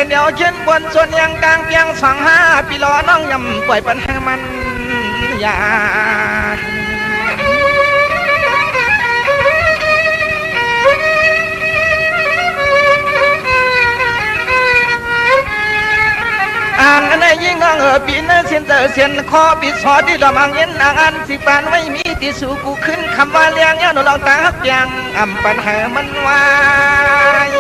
นเดียวเขียนบนส่วนยังกลางเพียง25 ปีรอน้องยำปล่อยปัญหามันยากอ่างในยิ่งงปีนเสียนเสียนคอปีสอที่ดอมังเย็นอ่างสิปานไม่มีที่สู่กูขึ้นคำว่าเลี้ยงเงี้ยหนูลองตาฮักยังปัญหามันวาย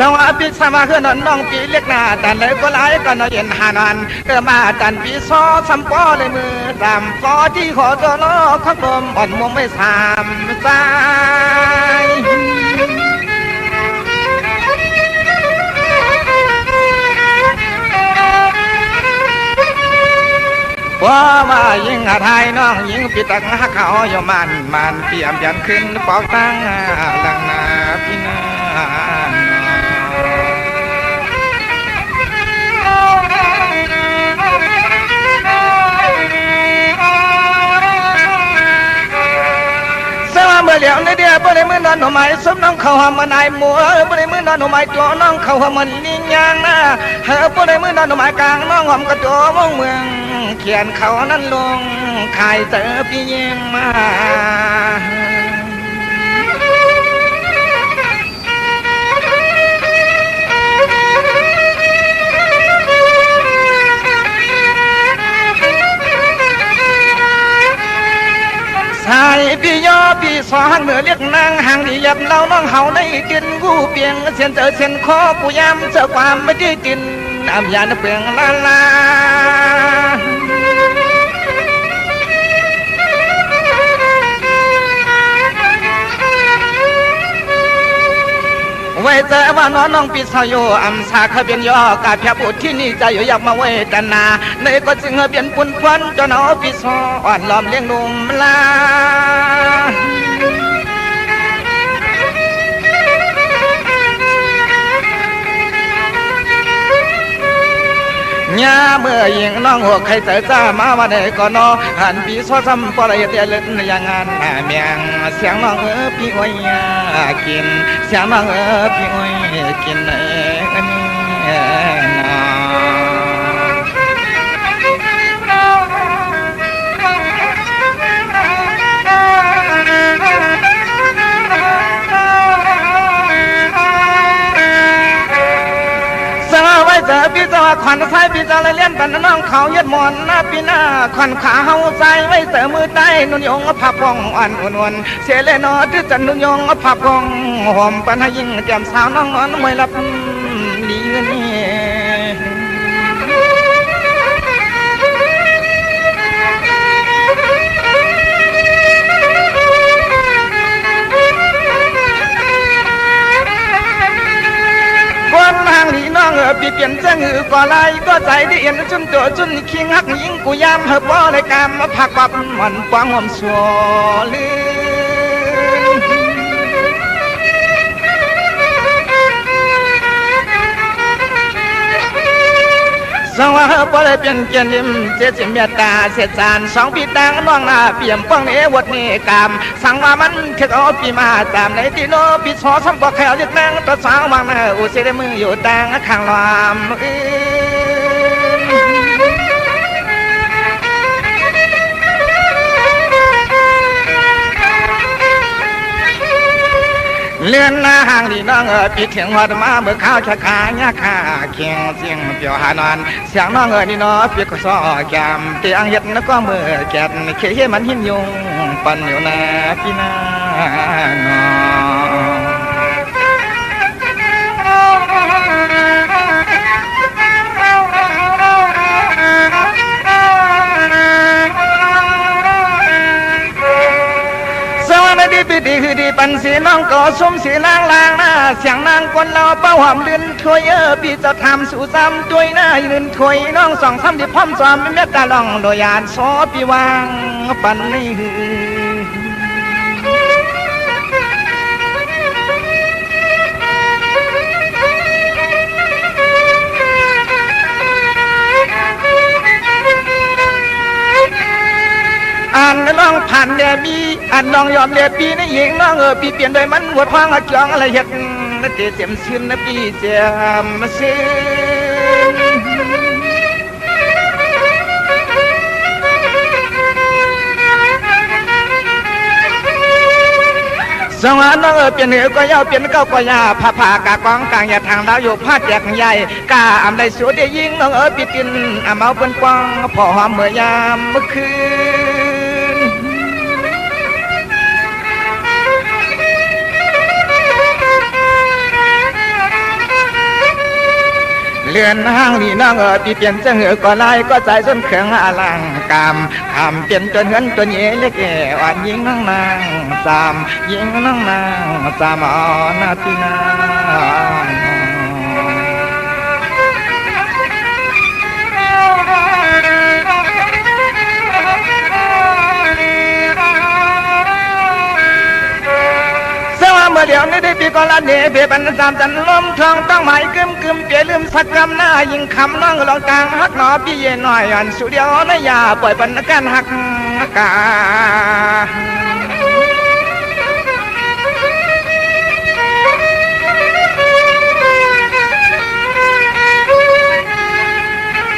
สวัสดีสมาคือนน้องปีเล็กหน้าแต่เลยก็หลายก็นอนเย็นหานอนมาตันปีซอสัมปอเลยมือตามฟอที่ขอตัวล้อข้างลมอ่อนมุมไม่สามใจว่ายิงไทยน้องยิงปีตักหักเขาอยู่มันเปี่ยมยันขึ้นปอกตั้งหลังนาพี่นาเมื่อเหลียวในเดียบ่ได้มือนอนหนูไม้สมน้องเขาหอมนายมัวบ่ได้มือนอนหนูไม้ตัวน้องเขาหอมมันนิ่งยางนะเฮ้บ่ได้มือนอนหนูไม้กลางน้องหอมกระตัวมองเมืองเขียนเขานั้นลงขายเจอพี่ยิงมาใช่พี่ยอพี่สอนเมื่อเรียกนางห่างที่ยับเราน้องเฮาได้กินกูเปียงเสียนเสียนคอกูย้ำเจอความไม่ได้กินน้ำยาเปลืองลาไว้แต่ว่าน้องปีสาวโยอัมสาขเบียนยอกาเพียบุตรที่นี่ใจอยู่อยากมาเวทนาในก็จึงเบียนปุ่นควันจนเอาปีสาวอ่อนล้อมเลี้ยงนุ่มลาเนี่ยเมื่อยิงน้องหัวใครเจอจ้ามาวันไหนก็นอหันปีซ้อซ้ำปล่อยเตียเล่นอย่างงานเมียงเสียงน้องพี่อ้อยกินเสียงน้องพี่อ้อยกินเจอพี่เจ้าขวัญใส่พี่เจ้าเลยเลี้ยนปันน้องเขาเย็ดมอนหน้าพี่หน้าขวัญขาเฮาใส่ไว้เจอมือใต้นุ่นยงผับพองอ่อนนวลเสียเลยนอที่จันนุ่นยงผับพองหอมปันให้ยิ่งแจ่มสาวน้องนอนไม่รับดีนี่คนทางนี้น้องปีเปลี่ยนเจ้าหือก่อลายก็ใจได้เอ็นจนตัวจนคิงหักยิงกูยามเหบบ่เลยกามมาผักปับมันกว้างหอมสัวลืสว่าบ่ได้เปลี่ยนเกียนลิมเจสิเมตตาเสียจานสองปีต่างน้องหน้าเปี่ยมป้องเอวดนี่กามสั่งว่ามันเทเอาปีมาตามในที่โนปีสอสัมปะแขวยึดนางตัวสาววางมาอุเสดมืออยู่ต่างข้างลามเลื่อนหน้าห่างดีน้องปีเถียงหัวมาเมื่อข้าวชะคาญาคาเคียงเสียงเปียวหานอนเสียงน้องนี่น้อปีกซ้อแกมเตียงเห็ดนักก็มือแกนเขี้ยมันหินยงปั่นอยู่นาพี่นานอดีคือดีปันสีน้องก่อสมสีนางลางหน้าเสียงนางคนเราเป้าหอมลื่นถวยพี่จะทำสู่ซ้ำด้วยหน้าลื่นถวยน้องสองซ้ำที่พร้อมซ้อมไม่เม็ดตาลองโดยยานซอพี่วางปันนี่คือ อ่านลองผ่านแดบีอ่านลองยอมแดบีนี่หญิงน้องปีเปลี่ยนโดยมันหัวทองจองอะไรเฮ็ดเตะเสียมชื่นปีเสียมชื่นสวรรค์น้องเปลี่ยนเหนือก็ยาวเปลี่ยนเก้าก็ยาผ้าผ้ากากองกลางอย่าทางดาวอยู่ผ้าแจกใหญ่กาอำได้สวยได้ยิ่งน้องปีตินเมาเป็นกวางพอหอมเมื่อยามเมื่อคืนเลื่อนห้างนี่น้องปีเปลี่ยนจะเหนือก็ลายก็ใจส้นเขืองอลังกามคำเปลี่ยนจนเหินจนเย่เล็กอ่อนยิงน้องนางสามยิงน้องนางสามอ่อนนาทีนางเมื่อเดี๋ยวนี้ได้ปีก่อนละเนเบียบันสามจันล้มทองต้องหมายกึมกึมเปียลืมสักกำหน้ายิงคำน้องลองกลางฮักหนอพี่เย่หน่อยอ่อนสุดเดียวนะอย่าปล่อยปันกันหักกา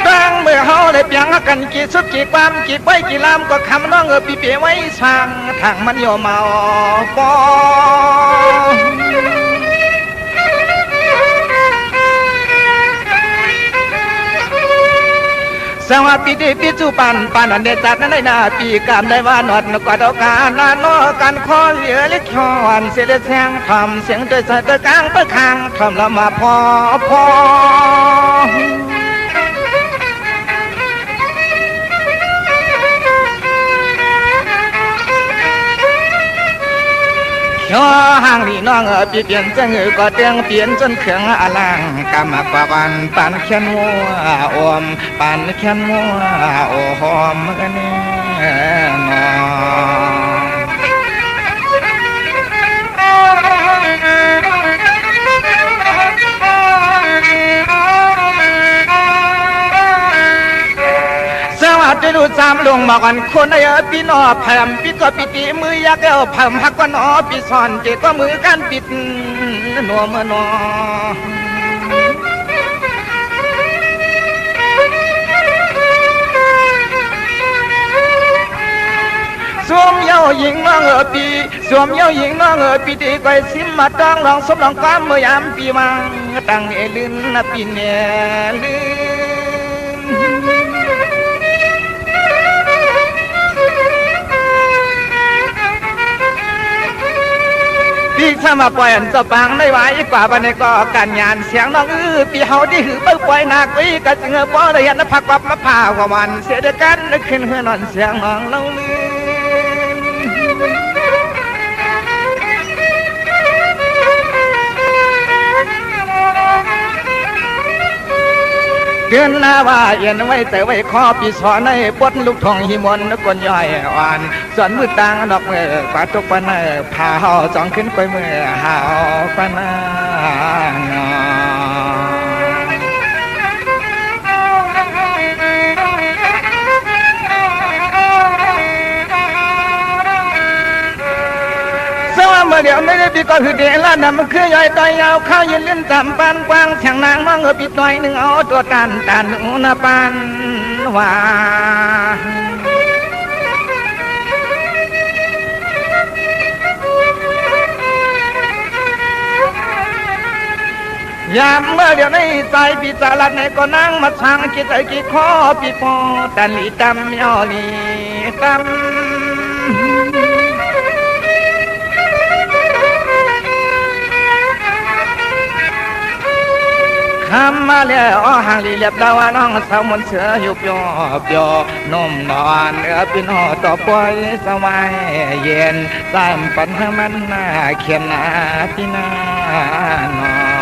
ตั้งเมื่อเฮาได้เปียงกันกี่สุดกี่ความกี่ใบกี่ลำก็คำน้องปีเปียไว้ช่างทางมันโยมาปอสวัสดีปีจูปันปันอันเดจัดนั้นได้นาปีกามได้ว่าหนอดกว่าดอกการนานอกันคอเหลือเล็กชอนเสียแสงทำเสียงโดยสายตะกลางเปิดคางทำละมาพอย่อห่างนี่น้องปีเปลี่ยนจะเงือก็เตียงเปลี่ยนจนเขืองอลังกำมากว่าปันแค่นมัวอมปันแค่นมัวโอหอมกันนี่นจะดูจามลงมากันคนไอ้ปีนอแผ่มปีก็ปีตีมือยักษ์เอาแผ่มหักก็นอปีซ่อนเจก็มือกันปิดนัวเมื่อนอสวมเย้าหญิงน้องปีสวมเย้าหญิงน้องปีตีก้อยซิมมาต้องลองสมลองความเมื่อยามปีมังตั้งเอลินนะปีเนลิพี่ถ้ามาปล่อยอันจะปังได้ไว้กว่าบันในก็กันยานเสียงน้องปีเฮาที่หือเปิดปล่อยหนักไว้ก็จึงบ่ได้เห็นพักวับมาพาวกับมันเสียด้วยกันนึกขึ้นเฮือนอนเสียงน้องเล่าลืเดือนหน้าว่าเย็นไว้แต่ไว้ข้อปีสอนในปดลูกทองหิมนนกวนย่อยอ่อนส่วนมือตังดอกเมื่อกว่าตกปนพาเฮาจองขึ้นไปเมื่อหาปนเมื่อเดี๋ยวไม่ได้ปีก็คือเดล่าดำมันคือย่อยต่อยยาวข้าวยืนเล่นตามปานกว้างแข่งนางน้องปิดหน่อยหนึ่งเอาตัวตันอุณปานว่า ยามเมื่อเดี๋ยวนี้ใจปีศาจในก็นั่งมาช่างกิจไอกิข้อปีพอแต่ลีตำย่อลีตำคำมาแล้วห่างลีเลียบดาวน้องสาวมนเสือหิวเปียวเปียวนมนอนเนื้อปีนหอต่อปล่อยสบายเย็นตามปัญหามันหน้าเขียนหน้าพี่นานอ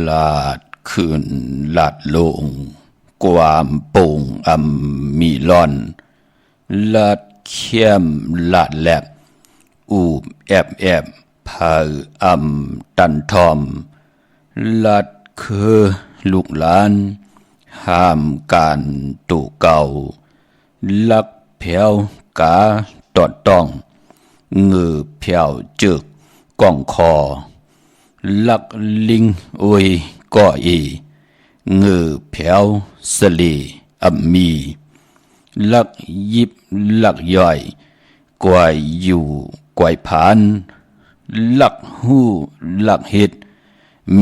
ลาดขึ้นลาดลงความโป่งมีล่อนลาดเข้มลาดแลบอูบแอบเผาตันทอมลาดคือลูกหลานห้ามการตู่เก่าลักเพียวกาตอดต้องเงือเพียวจึกก้องคอลักลิงอุยก่ออีเงือเพียวสลีมีลักยิบลักย่อยกวายอยู่กวายผานลักหูลักเห็ด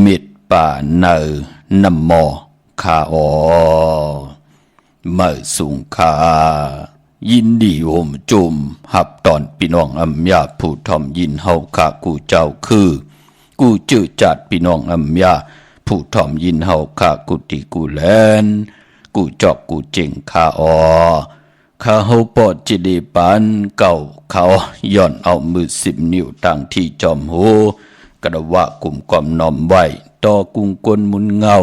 มิดป่าเนอนำมอขาออเมื่อสูงขายินดีโอมจุมหับตอนพี่น้องอัมยาผู้ทอมยินเฮาขากูเจ้าคือกูจื้อจัดพี่น้องอัมยาผู้ทอมยินเฮาขากูติกูแลนกูจอกกูเจงขาออข้าเฮาปอดจิเดปานเก่าเขาย่อนเอามือ10 นิ้วตั้งที่จอมโหกระวะกลุ่มความน้อมไว้ต่อกุงกลมุนเงา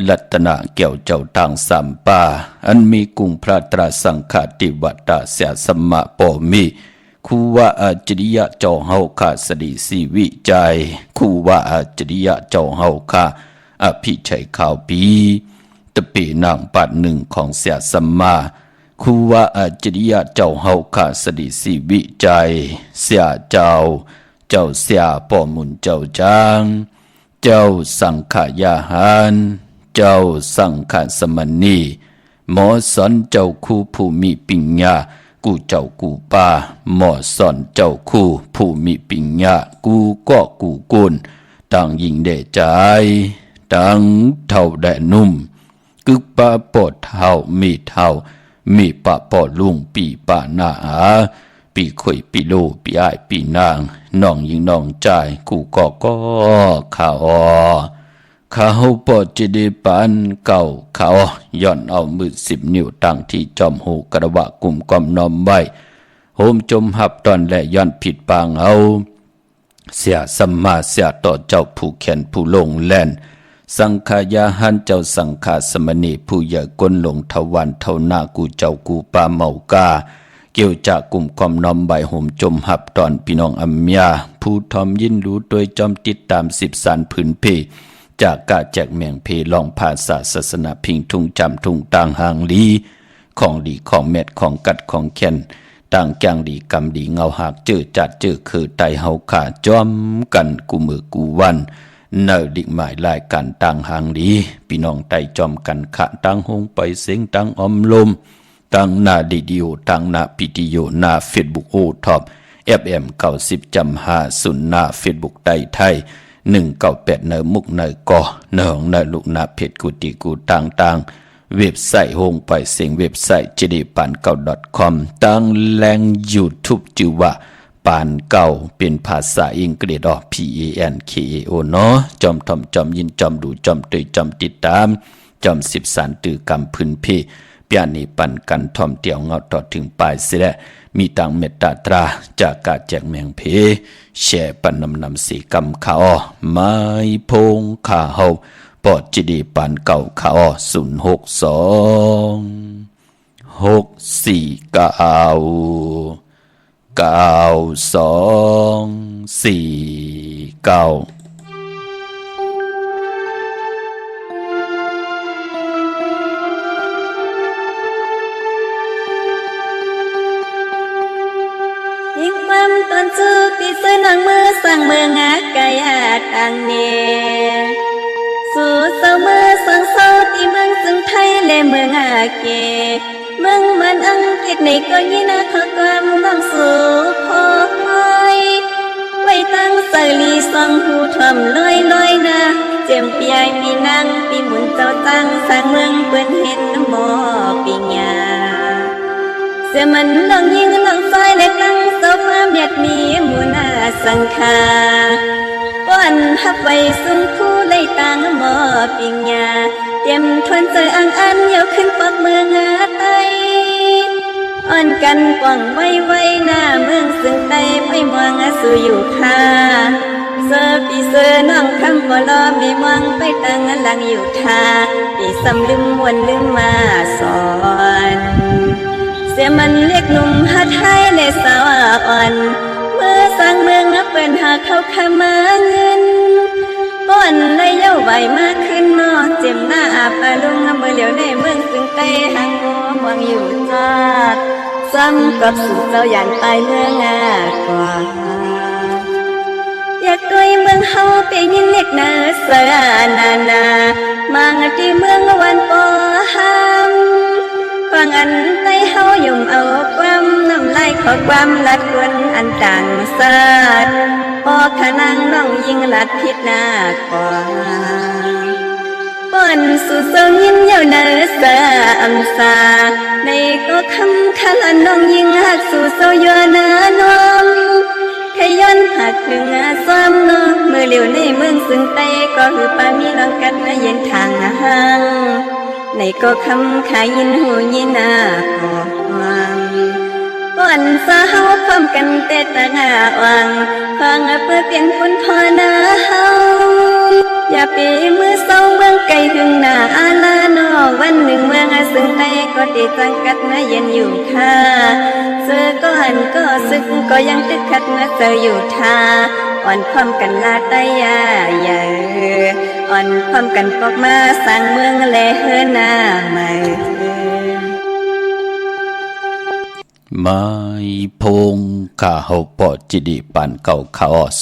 ลัตนะเกี่ยวเจ้าทางสามป่าอันมีกุงพระตราสังฆติวัตตาเสียสมะปอมีคูว่าอาจริยะเจ้าเฮาคาสดีสีวิจัยคูว่าอาจริยะเจ้าเฮาคาอภิชัยข่าวปีตะปีนางปัดหนึ่งของเสียสมะคูว่าอาจริยะเจ้าเฮาคาสดีสีวิจัยเสียเจ้าเสียปอมุนเจ้าจางเจ้าสังขยาหารเจ้าสังขสมณีหมอสอนเจ้าคู่ผู้มีปิญญากูเจ้ากูป่าหมอสอนเจ้าคู่ผู้มีปิญญากูก็กูกุนต่างยิงเดใจต่างเท่าแดนุ่มกึกปะปอดเท่ามีปะปอดลุงปีปะหน้าปีข่อยปีโลปีอ้ายปีนางน้องยิงน้องใจกูก็ข่าวข้าเฮาปอดจิเดปานเก่าเขาย่อนเอามือ10 นิ้วตั้งที่จอมหูกระวะกลุ่มกอมน้อมไว้โหมจมหับตอนและย่อนผิดปางเอาเสียสัมมาเสียต่อเจ้าผู้แขนผู้ลงแล่นสังขายาหันเจ้าสังฆาสมณีผู้ใหญ่ก้นลงทวันเท่าหน้ากูเจ้ากูปาเมากาเกี่ยวจากกลุ่มความน้อมใบโหมจมหับตอนพี่น้องอัมยาผู้ทอมยินรู้โดยจอมติดตาม10 สารผืนเพจากกาแจกเมียงเพลองภาษาศาสนาพิงทุ่งจำทุ่งต่างหางลีของดีของเม็ดของกัดของแค้นต่างแกงดีกำดีเงาหักเจอจัดเจอคือไตเฮาขาจอมกันกูมือกูวันเนอดิกหมายลายกันต่างหางลีพี่น้องไตจอมกันขะต่างหงไปเสียงต่างอมลมต่างหน้าดีดีโอต่างหน้าพิติโยหน้าเฟซบุ๊กโอท็อปFM 90.5หน้าเฟซบุ๊กไทย198เนอมุกเนอกอเนอของเนอลูกนาเพจกุติกูต่างเว็บไซต์โฮงไปเสียงเว็บไซต์ jdipan9.com ตั้งแรง YouTube ชื่อว่าปานเก่าเป็นภาษาอังกฤษPANKAO เนาะจอมทอมจอมยินจอมดูจอมตยจอมติดตามจอม10 สารตือกำพื้นเพเปียนี่ปันกันทอมเตียวเงาต่อถึงปลายเสียมีตังเมตตาตราจากกาแจกแมงเพแช่ปันนำสีกำขาไม้พงขาเฮาปอดจิดีปันเก่าขา062 649 9249ตอนจูปีเสนางมือสั่งเมืองหากายาตังเนสู่เสามือสั่งเสาที่เมืองจึงไทยและเมืองอาเกเมืองมันอังกฤษในก็ยินาขอความน้องสู่พอไไว้ตั้งใส่ลีสองหูทำลอยนะเจียมปียปีนางปีหมุนเจ้าตั้งสร้างเมืองเปิ้นเห็นหมอปีญาเสียมันลองยิงลองไฟและตั้งเสาความอยากมีมูนาสังคาป้อนฮับไว้สุนคู่เลยตั้งหมอปิญญาเตรียมทวนเจออันยาวขึ้นปอกเมืองหาไตอ่อนกันป่องไว้หน้าเมืองซึ่งไตไม่มองสู่อยู่ค่ะ เสือปีเสือน้องคำบ่ลอมีมองไปตั้งหลังอยู่ทาปีสำลืมมวนลืมมาสอนเสียมันเรียกหนุ่มหาไทยในสาวอ่อนเมื่อสร้างเมืองนับเป็นหาเข้าขมาเงินป้อนเลยเย้าใบมากขึ้นนอเจ็บหน้าอาปาลุงเมื่อเหลียวในเมืองซึ่งไกลห่างหัวมองอยู่จอดซ้ำกับสู่เจ้าย่านไปเมืองกว่าอยากด้วยเมืองเฮาไปยินเรียกนาเสนามังที่เมืองวันปอหามฟังอันใต้เฮายุ่มเอาความน้ำลายขอความลัดกวนอันต่างศาสตร์พอขนังน้องยิงลัดพิษหน้ากว่าป้อนสู่เสายินเย้าเนอเสอำสาในก็คำคันน้องยิงหักสู่เสาเยอะเนอนมขย้อนหักถึงซ้ำนอเมื่อเหลียวในเมืองซึ่งไตก็คือปามีน้องกันเย็นทางห่างในก็คำขายินหูยินขอความก่อนสาวพร้อมกันแต่ตางวังฟังเพื่อเปลี่ยนคนพอนาเฮาอย่าปีมือเศร้าเมืองไกลถึงหน้าอาลานอวันหนึ่งเมืองซึ่งไตก็ได้จังกัดเย็นอยู่ค่ะเจอก็หันก็ซึกก็ยังตึกขัดเจออยู่ทาอ่อนความกันลาตายาอย่าอ่อนความกันปอกมาสร้างเมืองแลเฮนาใหม่ไม่พงข้าเฮาปอจิดีปานเก่าข้าอ้อ062464994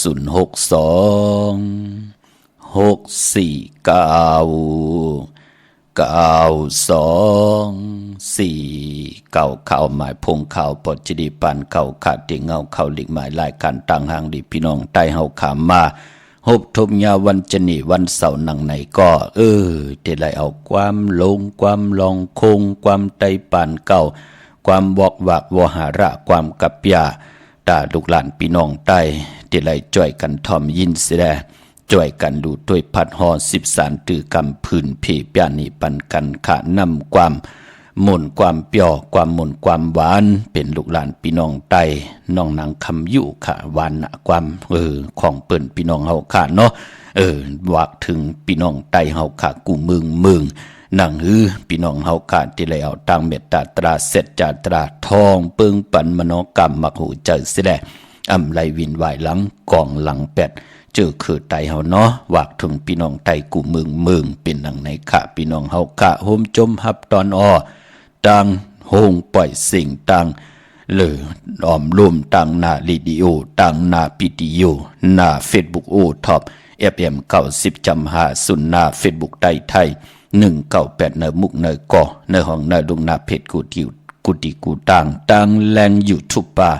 ข้าวหมายพงข้าวปอจิดีปานเก่าขาดที่เงาเข้าหลีกหมายรายการต่างหางดีพี่น้องใต้เฮาขามมาฮบทบยาวันจนีวันเสาร์นังไหนก็ได้ไล่เอาความลงความลองคงความไตปานเก่าความบอกวากวหาระความกับยาตาลูกหลานพี่น้องใต้ได้ไล่จ่อยกันทอมยินเสียจ่อยกันดูด้วยพัดหอ13ตือกำพื้นเพปยานิปันกันขะนำความหมุนความเปียวความหมุนความหวานเป็นลูกหลานพี่น้องใต้น้องนางคำยุขะหวานนะความของเปิ้นพี่น้องเฮาค่ะเนาะวากถึงพี่น้องใต้เฮาค่ะกูเมืองนั่งพี่น้องเฮาค่ะที่ไหลเอาตังเมตตาตราเสร็จจาตราทองเปิงปันมโนกรรมมักหูเจอสิแลอำไลวินไหวหลังกองหลังเป็ดเจอคือไตเฮาเนาะวากถึงพี่น้องไตกูเมืองเป็นดังในค่ะพี่น้องเฮาค่ะโฮมจมฮับตอนอ้อต่างโฮงปล่อยสิ่งต่างเลยอ้อมรวมต่างหน้ารีดิโอต่างหน้าพิดีโอหน้า Facebook โอท็อป FM 90.5สุนหน้า Facebook ไทย198เนมุกเนก่อในห้องในดงนาเพชรกูติกูต่างแรงยูทูบป่า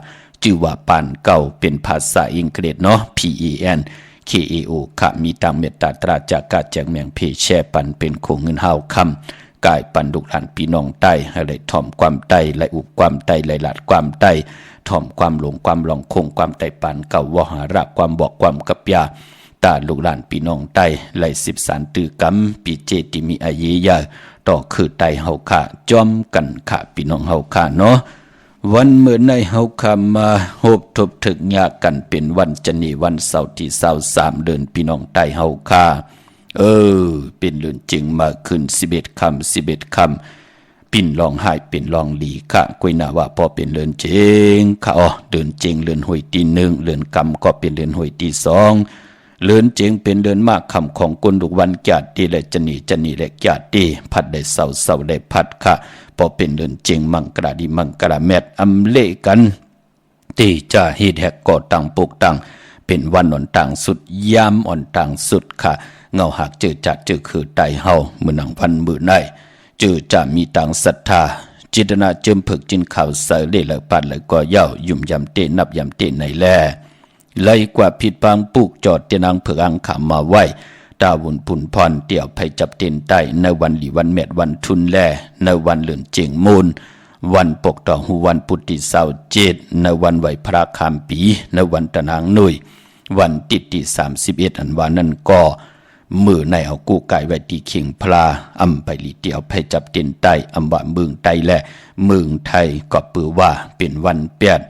ชื่อว่าปานเก่าเป็นภาษาอังกฤษเนาะ PANKAO ค่ะมีตามเมตตาตราจากกาแจงเมียงเพแช่ปันเป็นโคงเงินเฮาคำกายปันลูกหลานพี่น้องใต้ให้ได้ถ่อมความใต้และอุบความใต้และหลาดความใต้ถ่อมความหลงความหลองคงความใต้ปานเก่าวหาระความบอกความกับยาตาลูกหลานพี่น้องใต้ไหล13ตือกำปีเจติมีอายุยาต่อคือใต้เฮาค่ะจอมกันค่ะพี่น้องเฮาค่ะเนาะวันเมื่อในเฮาคำมาโฮบทบถึกยากันเป็นวันจนีวันเสาร์ที่23เดือนพี่น้องใต้เฮาค่ะเป็นเรื่องจริงมาขึ้น11คำปิ่นลองหายเป็นลองหลีค่ะกุยนาว่าพอเป็นเรือนเจงค่ะเดินเจงเรือนหวยที่1เรือนกำก็เป็นเรือนหวยที่2เรือนเจงเป็นเรือนมากคำของกุนดุกวันญาติและจนีและญาติพัดได้เสาได้พัดค่ะพอเป็นเรือนเจงมังกราดีมังกราแมดอำเลกันที่จะเฮ็ดแหกก่อต่างปกต่างเป็นวันอ่อนต่างสุดยามอ่อนต่างสุดค่ะเงาหักเจอจัดเจอคือไตเฮามื้อนังพันมื้อในเจอจะมีต่างศรัทธาจิตนาเจิมผึกจินข่าวใส่เล่ละปัดละก็เย้ายุ่มยำเตนับยำเตในแลไล่กว่าผิดปางปลูกจอดเตนังเผือกอังขามมาไว้ตาวุ่นผุนพรเตี่ยวไผจับเต็นใต้ในวันหลีวันแมดวันทุนแลในวันเลื่อนเจียงมูลวันปกต่อหูวันปุติเสาเจ็ดในวันไหวพระคามปีในวันตะนางหนุ่ยวันติดที่31อันวานั้นก็มือในเอากู้กายไว้ที่เขียงพลาอำไปลีเตียวไผจับเต็นใต้อำว่าเมืองไต้และเมืองไทยก็ปือว่าเป็นวันเปียด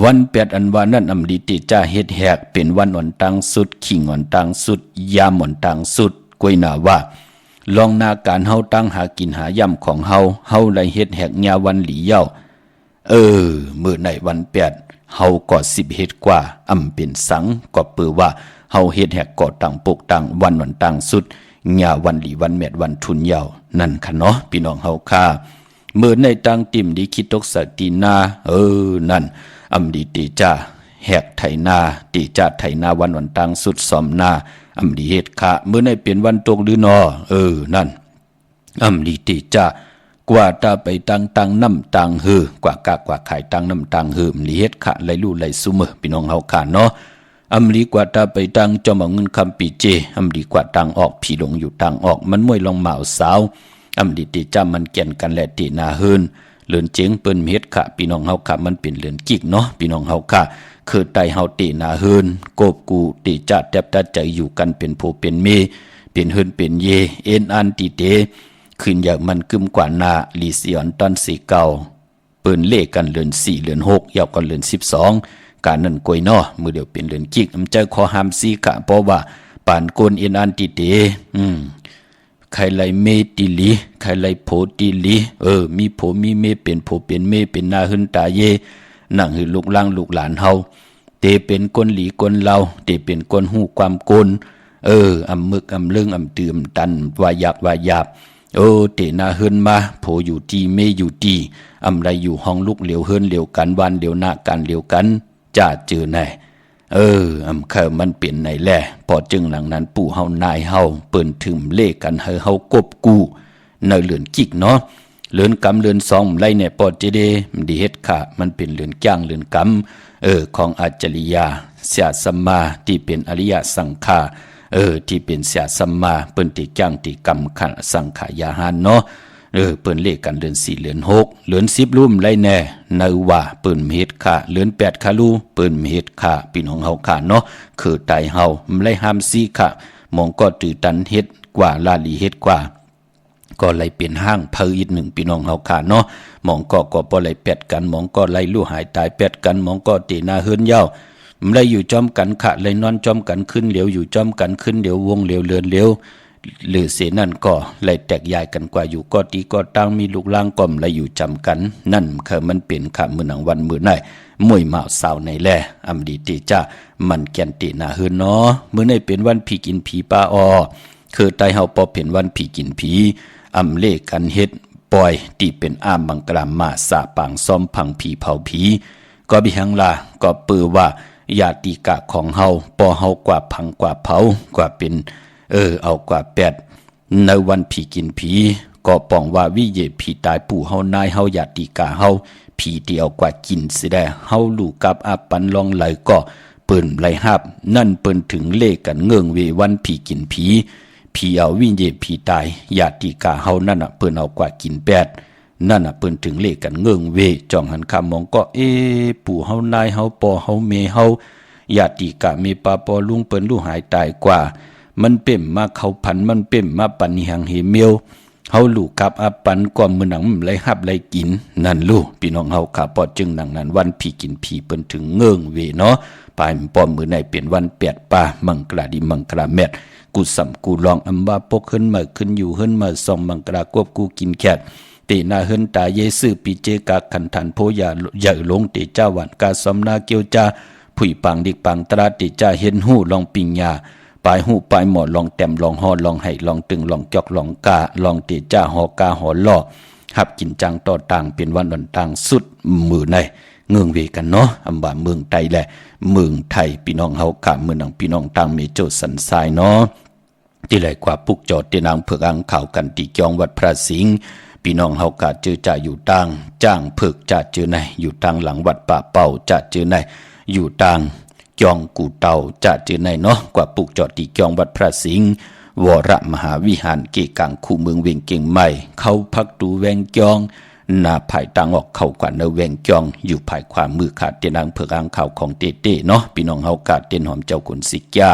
วันแปดอันว่านั้นอำลิติจ้าเฮ็ดแหกเป็นวันอ่อนตังสุดขิงอ่อนตังสุดยามอ่อนตังสุดกวยหนาว่าลองนาการเฮาตั้งหากินหาย่ำของเฮาไลเฮ็ดแหกยาวันหลีเย้ามื้อในวันแปดเฮาก็10เฮ็ดกว่าเป็นสังก็เปือว่าเฮาเฮ็ดแหกก่อตั้งปกตั้งวันอ่อนตังสุดยาวันหลีวันแมดวันทุนเย้านั่นค่ะเนาะพี่น้องเฮาค่ะมื้อในตังติ่มดีคิดตกสตินานั่นดีติจ้าแหกไถนาติจ้าไถนาวันอ่อนตังสุดสอมนาดีเฮ็ดค่ะมื้อในเป็นวันตกหรือนอนั่นดีติจ้ากว่าตาไปตังน้ำตังหือกว่ากะกว่าขายตังน้ำตังหือลีเฮ็ดค่ะไหลลู่ไหลซุมือพี่น้องเฮาค่ะเนาะลีกว่าตาไปตังจอมเอาเงินคำปีเจดีกว่าตังออกพี่หลงอยู่ตังออกมันมวยลองเหมาสาวดีติจ้ามันแก่นกันแลตินาเฮินเลือนเจียงเปิ้นเฮ็ดค่ะพี่น้องเฮาค่ะมันเป็นเลือนกิกเนาะพี่น้องเฮาค่ะคือไตเฮาตินาเฮินโกบกูติจ้าแทบตาใจอยู่กันเป็นโพเป็นเมเป็นเฮินเป็นเยเอ็นอันติเตขึ้นอย่างมันกึมกว่านาลีเสียนตอนสีเก่าเปิ้นเลขกันเลือน4เลือน6ยาวกันเลือน12การนั้นกวยเนาะมือเดียวเป็นเลือนกิกใจขอห้ามซีกะเพราะว่าปานโกนเอ็นอันติเตใครไลเมติลีใครไลโพติลีมีโพมีเมเป็นโพเป็นเมเป็นนาหึนตาเยนั่งหือลูกล่างลูกหลานเฮาเตเป็นก้นหลีก้นเราเตเป็นก้นหูความโกนมึกเรื่องตื่มตันวายักวายาบเตนาหึนมาโพอยู่ตีเมอยู่ตีไรอยู่ห้องลูกเหลียวเฮินเหลียวกันวันเหลียวหน้ากันเหลียวกันจ้าเจอไหนเคยมันเปลี่ยนไหนแหละพอจึงหลังนั้นปู่เฮานายเฮาเปิ้นถึมเลขกันเฮากบกูในเหลือนกิกเนาะเหลือนกำเหลือนสองไรเนี่ยปอดเจเดดีเฮ็ดค่ะมันเป็นเหลือนจ้างเหลือนกำของอาจริยาเสียสัมมาที่เป็นอริยสังฆาที่เป็นเสียสัมมาเปิ้นติจ้างติกรรมขันสังขายาหารเนาะเปิ้นเลขกันเดือน4เดือน6เดือน10ลุ่มไรแน่ในว่าเปิ้นเฮ็ดค่ะเดือน8ค่ะลูเปิ้นเฮ็ดค่ะพี่น้องเฮาค่ะเนาะคือไตเฮาไรห้ามซีค่ะมองก็ตือตันเฮ็ดกว่าลาลีเฮ็ดกว่าก็ไหลเปลี่ยนห้างเพออีกหนึ่งพี่น้องเฮาค่ะเนาะมองก็บ่ไหลแปดกันมองก็ไหลลู่หายตายแปดกันมองก็ตีหน้าเฮือนยาวไหลอยู่จอมกันค่ะไหลนอนจอมกันขึ้นเหลียวอยู่จอมกันขึ้นเหลียววงเหลียวเลือนเหลียวหรือเสนั่นก็ไหลแตกยายกันกว่าอยู่ก็ตีก็ตั้งมีลูกล่างก่อมไหลอยู่จำกันนั่นคือมันเป็นค่ะมื้อหนังวันมื้อไหนมวยหมาสาวในแลดีติจ้ามันแก่นติหน้าเฮือนเนาะมื้อไหนเป็นวันผีกินผีปลาคือไตเฮาพอเป็นวันผีกินผีเลขกันเฮ็ดปล่อยที่เป็นบังกลามมาสะปางซ้อมพังผีเผาผีก็บิหังลาก็ปือว่าญาติกะของเฮาปอเฮากว่าพังกว่าเผากว่าเป็นเอากว่าแปดในวันผีกินผีก็ป้องว่าวิเยผีตายปู่เฮานายเฮาญาติกะเฮาผีเดียวกว่ากินสิได้เฮาลูกกับปันลองไหลก็เปิ้นไหลหับนั่นเปิ้นถึงเลขกันเงื่องเววันผีกินผีเอาวิญเยผีตายญาติกาเฮานั่นเปิ้นเอากว่ากินแปดนั่นเปิ้นถึงเลขกันเงื่องเวจ้องหันคำมองก็ปู่เฮานายเฮาปอเฮาเมเฮาญาติกะเมปาปอลุงเปิ้นลูกหายตายกว่ามันเป่มมาเขาพันมันเป่มมาปันหังเฮเมียวเฮาลูกกับปันกว่ามื้อหนังไหลหับไหลกินนั่นลูกพี่น้องเฮาค่ะปอจึงหนังนั้นวันผีกินผีเปิ้นถึงเงื่องเวเนาะปลายปอมมื้อไหนเป็นวัน8ป่ามังกราดิมังกราแมดกูสัมกูลองว่าปกขึ้นมาขึ้นอยู่ขึ้นมาส่องมังกรากวบกูกินแคดเตนาเฮินตาเยซื่อปีเจกาขันทันโพยาใหญ่ลงเตจ้าหวันกาสมนาเกียวจาผุยปังดิกปังตราเตจ้าเห็นหูลองปิงยาปลายหูปลายหมอลองแต้มลองหอลองไห้ลองตึงลองจอกลองกาลองเตจ้าหอกาหอล่อหับกินจังต่อต่างเป็นวันวันต่างสุดมือในเงืองเวกันเนาะว่าเมืองไทยแหละเมืองไทยพี่น้องเฮาค่ะเมืองนังพี่น้องต่างเมโจสันทรายเนาะที่ไหลกว่าปุกจอดเตนางเผือกอังข่าวกันตีจองวัดพระสิงห์พี่น้องเฮากะเจอจ่าอยู่ต่างจ้างเผือกจ่าเจอในอยู่ต่างหลังวัดป่าเป่าจ่าเจอในอยู่ต่างจองกูเต่าจ่าเจอในเนาะกว่าปุกจอดตีจองวัดพระสิงห์วรมหาวิหารเกกังคู่เมืองเวียงเก่งใหม่เข้าพักดูแวงจองหน้าภายต่างออกเข้ากว่าเนแวงจองอยู่ภายความมือขาดเตนางเผือกอังข่าวของเต้เนาะพี่น้องเฮากะเต้นหอมเจ้าขุนสิกยา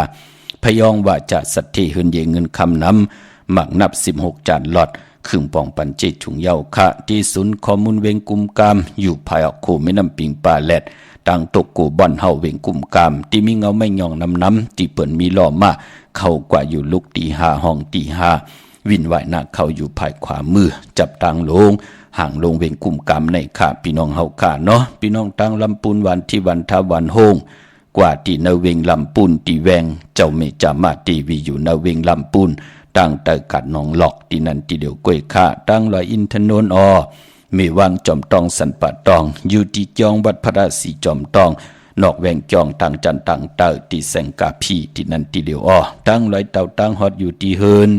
พยองว่าจะสัตย์ที่เฮือนเยเงินคำน้ำหมักนับ16จานหลอดครึ่งป่องปันเจถุงเยาคะที่ศูนย์ข้อมูลเวงกุมกามอยู่ภายออกโคแม่น้ำปิงป่าแลดไต ตังตกกูบ่อนเฮาเวงกุมกามที่มีเงาไม่ย่องน้ำที่เปิ้นมีล้อมาเข้ากว่าอยู่ลุกตี5ห้องตี5วินไหวหน้าเขาอยู่ภายขวามือจับตังลงห่างลงเวงกุมกามในข้าพี่น้องเฮาข้าเนาะพี่น้องตังลำปูนวันที่วันทาวันโฮงกว่าที่นาเวงลำปูนตีแวงเจ้าเมจามาตีวีอยู่นาเวงลำปูนตั้งแต่กัดน้องหลอกที่นั่นที่เดียวก้วยข้าตั้งลอยอินทนนท์มีวางจอมตองสันปะตองอยู่ที่จองวัดพระราศีจอมตองนอกแวงจองต่างจันต่างเตอที่แสงกาพีที่นั่นที่เดียวตั้งลอยเต่าตั้งฮอดอยู่ที่เฮิน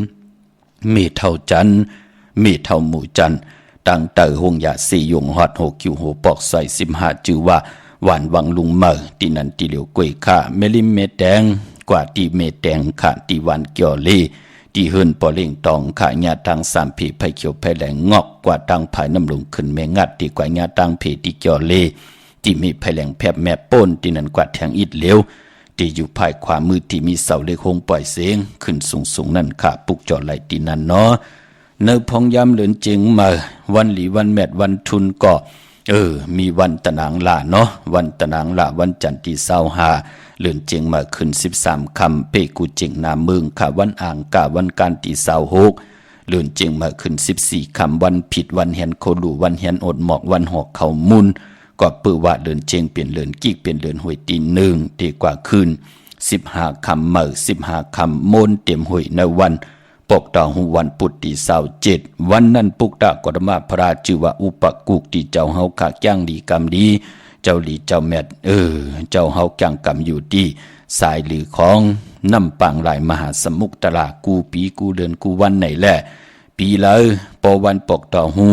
มีเท่าจันมีเท่าหมู่จันตั้งเตอหงยาสี่ยงฮอด6คิวโหปอกใส่15จือว่าหวานวังลุงเมอที่นั่นที่เดียวก้วยข้าเมลิมเมแดงกว่าที่เมแดงข้าที่วันเกี่ยวลีที่เฮินปอเล่งตองขาญาตังสามผีไผ่เขียวไผ่แหลงงอกกว่าตังภายน้ำลงขึ้นแมงัดดีกว่าญาตังผีที่เกี่ยวเลที่มีไผ่แหลงแผบแม่ป้นที่นั่นกว่าแทงอิดเหลวที่อยู่ภายขวามือที่มีเสาเล็กคงปล่อยเสียงขึ้นสูงนั่นขาปุกจอไหลที่นั่นเนาะเนื้อพองยำเหลือนเจงมาวันหลีวันแมดวันทุนก็มีวันตะนางลาเนาะวันตะนางลาวันจันทร์ที่25เลื่อนเจียงมาขึ้น13คำเปกูเจียงนาเมืองค่ะวันอ่างกาวันการที่26เลื่อนเจียงมาขึ้น14คำวันผิดวันเห็นโคดูวันเห็นอดหมอกวันหอกเขามุนก็ปือว่าเลื่อนเจียงเปลี่ยนเลื่อนกีกเปลี่ยนเลื่อนหวยตี1ดีกว่าขึ้น15คำ15คำโมนเต็มหวยในวันปกตาหูวันปุตติ27วันนั้นปุกตากฎมาพระชื่อว่าอุปกุกที่เจ้าเฮาขะย่างดีกรรมดีเจ้าหลีเจ้าแมดเจ้าเฮาจังกรรมอยู่ที่สายหรือของน้ำปังหลายมหาสมุกตลากูปีกูเดือนกูวันไหนแหละปีเลยปอวันปกตาหู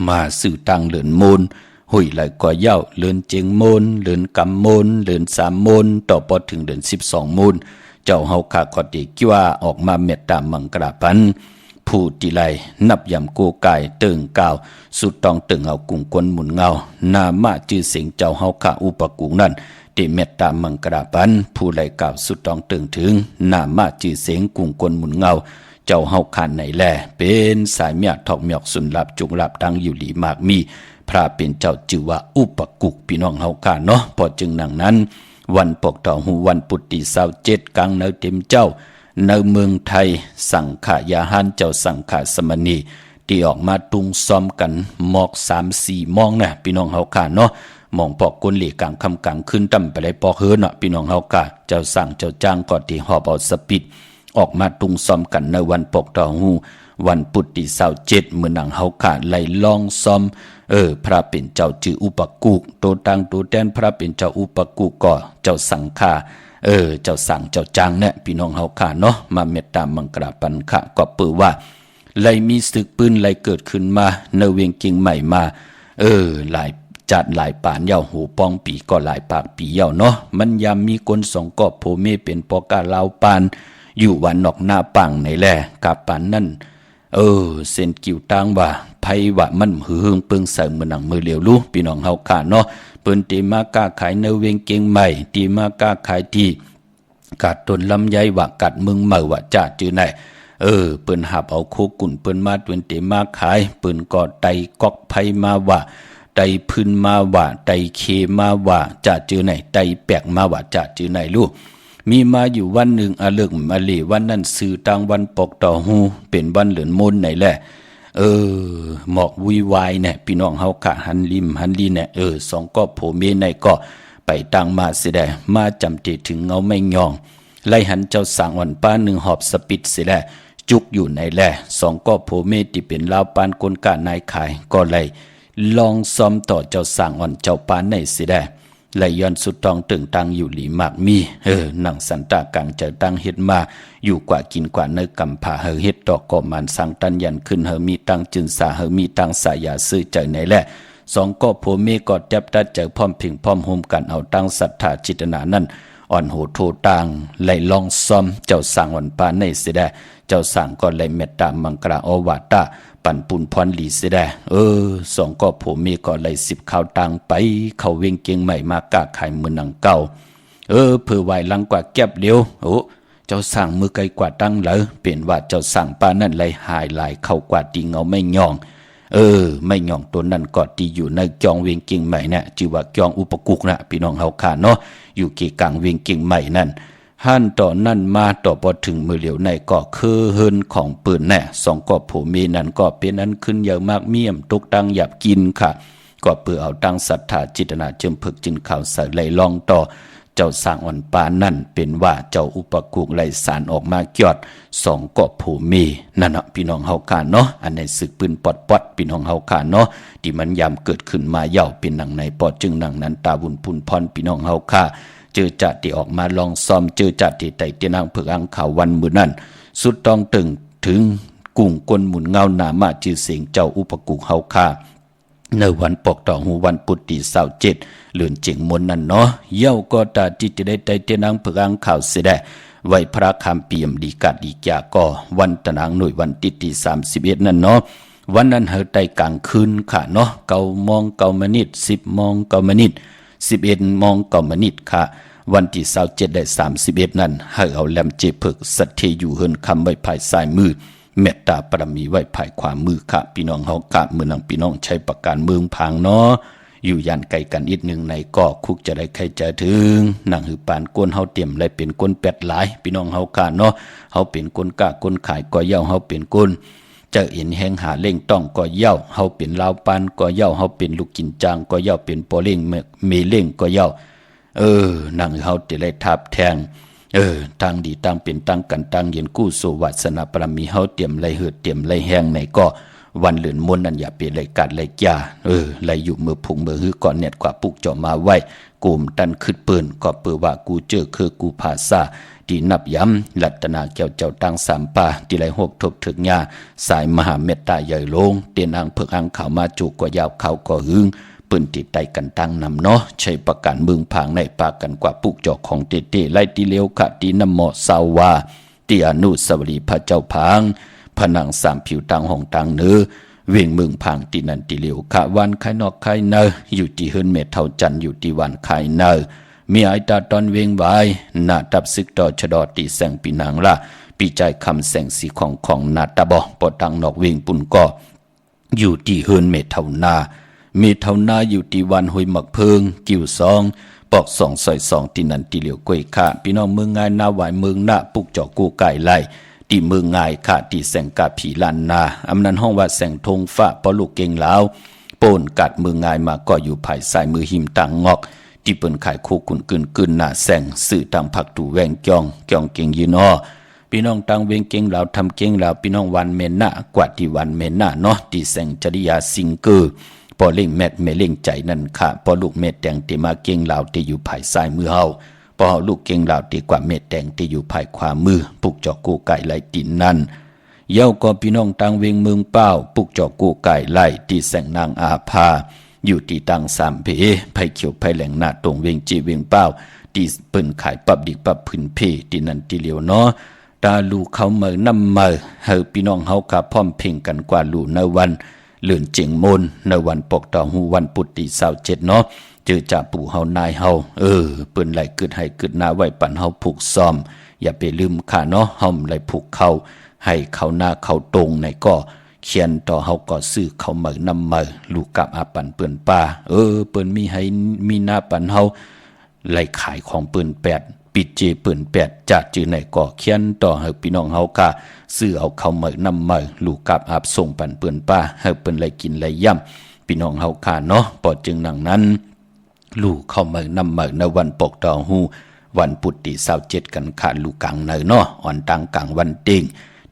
มาสื่อตังเลือนโมนหุยไหลก่อเย้าเลือนเจงโมนเลือนกำโมนเลือน3โมนต่อพอถึงเดือน12โมนเจ้าเฮาขากอดีกี่ว่าออกมาเมตตามังกราพันผู้ที่ไลนับยำโกไก่เติงกาวสุดต้องเติงเอากุ่งกวนหมุนเงานามาจื้อเสียงเจ้าเฮาขาอุปกุงนั่นเตเมตตามังกราพันผู้ไลกาวสุดต้องเติงถึงนามาจื้อเสียงกุ่งกวนหมุนเงาเจ้าเฮาขานไหนแลเป็นสายเมียทอกเมียกสุนลับจุงลับดังอยู่หลีมากมีพระเป็นเจ้าจื่อว่าอุปกุกพี่น้องเฮาขาเนาะพอจึงนังนั้นวันปกต่อหูวันปุตติ27กลางเนื้อเต็มเจ้าในเมืองไทยสังขายาหันเจ้าสังขาสมณีที่ออกมาตุงซ้อมกันหมอก3-4มองนะพี่น้องเฮาขาเนาะมองปอกก้นเหลีกลางคำกลางขึ้นต่ำไปเลยปอกเฮินเนาะพี่น้องเฮาขาเจ้าสั่งเจ้าจ้างก่อนที่หอบเอาสปิดออกมาตุงซ้อมกันในวันปกต่อหูวันปุตติ27เมื่อนังเฮาขาไล่ลองซ้อมพระเป็นเจ้าจืออุปกุกโตตังโตแตนพระเป็นเจ้าอุปกุกก็เจ้าสังฆาเจ้าสั่งเจ้าจางเนี่ยพี่น้องเฮาขาเนาะมาเมตตามังกราปันขะก็เปือว่าไล่มีศึกปืนไล่เกิดขึ้นมาในเวียงกิงใหม่มาหลายจัดหลายป่านเย้าหูปองปีก็หลายปากปีเย้าเนาะมันยามมีคนสองกอบโพเมเป็นปอกาลาวปานอยู่วันนอกหน้าปังในแลกาปานนั่นเส้นกิ่วตังว่าไผว่ามันหือเปิงใส่มือหนังมือเหลียวรู้พี่น้องเฮาขาเนาะเปิ้นตีมากล้าขายในเวียงเกียงใหม่ตีมากล้าขายที่กัดต้นลำไยว่ากัดมึงเมื่อว่าจ่าจื้อไหนเปิ้นหับเอาโคกุ่นเปิ้นมาเปิ้นตีมาขายเปิ้นก็ไตกอกไผมาว่าไตพื้นมาว่าไตเคมาว่าจ่าจื้อไหนไตแปกมาว่าจ่าจื้อไหนลูกมีมาอยู่วันหนึ่งอเลิกมาเลวันนั้นสื่อต่างวันปกต่อหูเป็นวันเหลือนมนไหนแหละหมอกวุยวายเนี่ยพี่น้องเฮาขะหันลิมหันลีเนี่ยสองก็โผเมในก็ไปต่างมาเสียได้มาจำเจถึงเงาไม่ยองไล่หันเจ้าสั่งอ่อนป้าหนึ่งหอบสปิดเสียได้จุกอยู่ในแหละสองก็โผเมที่เป็นลาวปานคนกะนายขายก็เลยลองซ้อมต่อเจ้าสั่งอ่อนเจ้าปานในเสียได้ไหลย้อนสุดตองตึงตังอยู่หลีมากมีหนังสันตากลางเจอตังเฮ็ดมาอยู่กว่ากินกว่าเนื้อกำผาเฮ็ดดอกก็มันสังตันยันขึ้นมีตังจึนสามีตังสายาซื้อใจไหนแหละสองก็โพเมกอดจับตัดเจอพร้อมพิงพร้อมโฮมกันเอาตั้งศรัทธาจิตนานั่นอ่อนโหโทตังไหลลองซ้อมเจ้าสั่งอ่อนปานในเสียได้เจ้าสั่งก็ไหลเมตตามังกราอวาตาปั่นปุ่นพรหลีเสียได้สองก็ผมมีก็เลย10ข่าวตังไปเขาเวียงเกียงใหม่มากล้าขายมือหนังเก่าเพื่อไหวหลังกว่าแก็บเลี้ยวเจ้าสั่งมือไกลกว่าตั้งเลยเปลี่ยนว่าเจ้าสั่งป้านั่นเลยหายหลายเข้ากว่าตีเงาไม่ย่อง ไม่หย่องตัวนั้นก็ที่อยู่ในจองเวียงเก่งใหม่เนี่ยชื่อว่าจองอุปกุกนะพี่น้องเฮาค่ะเนาะอยู่เกกลางเวียงเก่งใหม่นั่นหันต่อนั่นมาต่อพอถึงมือเหลียวในก็คือเฮินของปืนแน่สองก็ผู้มีนั่นก็เป็นอันขึ้นเยอะมากเมี่ยมตกตังหยับกินค่ะก็เพื่อเอาตั้งศรัทธาจิตนาเจิมผึกจินข่าวใส่ไหลลองต่อเจ้าสร้างอ่อนปานนั่นเป็นว่าเจ้าอุปกุกไหลสารออกมาเกียดสองก็ผู้มีนั่นเนาะพี่น้องเฮาค่ะเนาะอันในศึกปืนปอดพี่น้องเฮาค่ะเนาะที่มันยามเกิดขึ้นมาเย่าเป็นหนังในปอดจึงหนังนั้นตาบุญพุนพรพี่น้องเฮาค่ะเจอจัดที่ออกมาลองซ้อมเจอจัดที่ไต่เตียนางเผือกอังข่าววันมื้อนั้นสุดต้องตึงถึงกุ้งกลหมุนเงาหนามาชื่อเสียงเจ้าอุปกุกเฮาค่ะในวันปกต่อหูวันปุตติ27เดือนเจิงมนนั่นเนาะเย้าก็ตาที่จะได้ไต่เตียนางเผือกอังข่าวเสด็จไว้พระคำเปี่ยมดีกาดีกาก็วันตะนางหน่วยวันติที่31นั่นเนาะวันนั้นเฮาไต่กลางคืนค่ะเนาะ9 โมง 9 นาที10 โมง 9 นาที11 โมง 9 นาทีค่ะวันที่27ได้31นั้นให้เอาแลมเจผึกสัตเทอยู่เฮินคำไว้ภายซ้ายมือเมตตาปรมีไว้ภายขวามือค่ะพี่น้องเฮากะมือนังพี่น้องใช้ประการเมืองพางเนาะอยู่ยันไกลกันอีกหนึ่งในก็คุกจะได้ใครจะถึงนั่งหือปานก้นเฮาเตรียมเลยเป็นก้นเป็ดหลายพี่น้องเฮากะเนาะเฮาเป็นก้นกะก้นขายก็เย้าเฮาเป็นก้นจะเห็นแหงหาเล่งต้องก็เย้าเฮาเป็นลาวปานก็เย้าเฮาเป็นลูกกินจางก็เย้าเป็นปอเล่งเมเล่งก็เย้านั่งเฮาจะได้ทับแทงทางดีตั้งเป็นตั้งกันตั้งเย็นกู้สู่วัสนาปรมีเฮาเตรียมไรเหือเตรียมไรแห้งไหนก็วันเหลือนมนนั่นอย่าเปลี่ยนไรกัดไรยาไรอยู่มือพุงมือหื้อก่อนเน็ตกว่าปุกเจาะมาไว้กลุ่มตันขึ้นปืนก็เปือว่ากูเจอคือกูภาษาที่นับย้ำลัตนาเจ้าตั้งสามป่าที่ไรหกทบถึงยาสายมหาเมตตาใหญ่ลงเตียนอังเพิกอังข่าวมาจุกก็ยาวเขาก็หึงปืนติดไตกันตั้งนำเนาะใช้ประกันเมืองผางในปากันกว่าปุกจอกของเตไล่ตีเลี้ยวขะตีน้ำหมอสาวาตีอนุสาวรีย์พระเจ้าผางผนังสามผิวตังห้องตังเนื้อเวียงเมืองผางตีนันตีเลี้ยวขะวันไข่นอกไข่เนออยู่ที่เฮิรนเมทเท่าจันอยู่ที่วันไข่เนอมีไอตาตอนเวียงไว้หน้าตับซึกต่อชะดอตีแสงปีนางละปีใจคำแสงสีของนาตาบอปอตังนอกเวียงปุ่นก็อยู่ที่เฮิรนเมทเท่านามีเท่านาอยู่ที่วันหอยหมักเพิงกิ่วซองปอก2 ซอย 2ที่นันตีเหลียวกวยค่ะพี่น้องเมืองง่ายนาหวายเมืองหน้าปุกเจาะกูไก่ไล่ที่เมืองง่ายค่ะที่แสงกาผีลันนาอำนันห้องว่าแสงธงฟ้าปอลูกเก่งลาวโปนกัดเมืองง่ายมาก็อยู่ภายซ้ายมือหิมต่างงอกที่เปิ้นขายคู่กุนกึนหน้าแสงสื่อตามผักตูแวงจองเก่งยีนอพี่น้องตังเวงเก่งลาวทำเก่งลาวพี่น้องวันเมนหน้ากว่าที่วันเมนหน้าเนาะที่แสงจริยาซิงเกอร์พอเล่งแมดไม่เล่งใจนั่นค่ะพอลูกเม็ดแดงที่มาเก่งลาวที่อยู่ภายซ้ายมือเฮาพอลูกเก่งลาวที่กว่าเม็ดแดงที่อยู่ภายขวามือปุกจอกกูไก่ไหลตินนั่นเย้าก็พี่น้องตังเวงเมืองเป้าปุกจอกกูไก่ไหลที่แสงนางอาภาอยู่ที่ตังสามเพไผเขียวไผแหลงหน้าตรงเวงจีเวงเป้าที่เปิ้นขายปับดิกปับพื้นเพที่นั่นที่เหลียวเนาะตาลูกเขาเมือนำมาเฮาพี่น้องเฮากับพร้อมเพ่งกันกว่าลูในวันเลื่อนเจียงมนในวันปกต่อหูวันปุตติ27เนาะเจอจ่าปู่เฮานายเฮาเปิ้นไหลกึดให้กึดหน้าไว้ปั่นเฮาผูกซ้อมอย่าไปลืมค่ะเนาะเฮาไหลผูกเข้าให้เขาหน้าเขาตรงในก็เขียนต่อเฮาก็ซื้อเขาเหมือนำมาลูกกับอาปันเปิ้นป้าเปิ้นมีให้มีหน้าปันเฮาไหลขายของเปิ้น8ปิดเจเปิ้น8จัดจื้อไหนก็เขียนต่อให้พี่น้องเฮาค่ะซื้อเอาเขาเหมือนำมาลูกกับอาบส่งปันเปิ้นป้าให้เปิ้นไหลกินไหลย่ำพี่น้องเฮาค่ะเนาะปอจึงดังนั้นลูกเข้าเหมือนำมาในวันปกต่อหูวันปุตติ27กันค่ะลูกกลางในเนาะอ่อนตังกลางวันเต็ง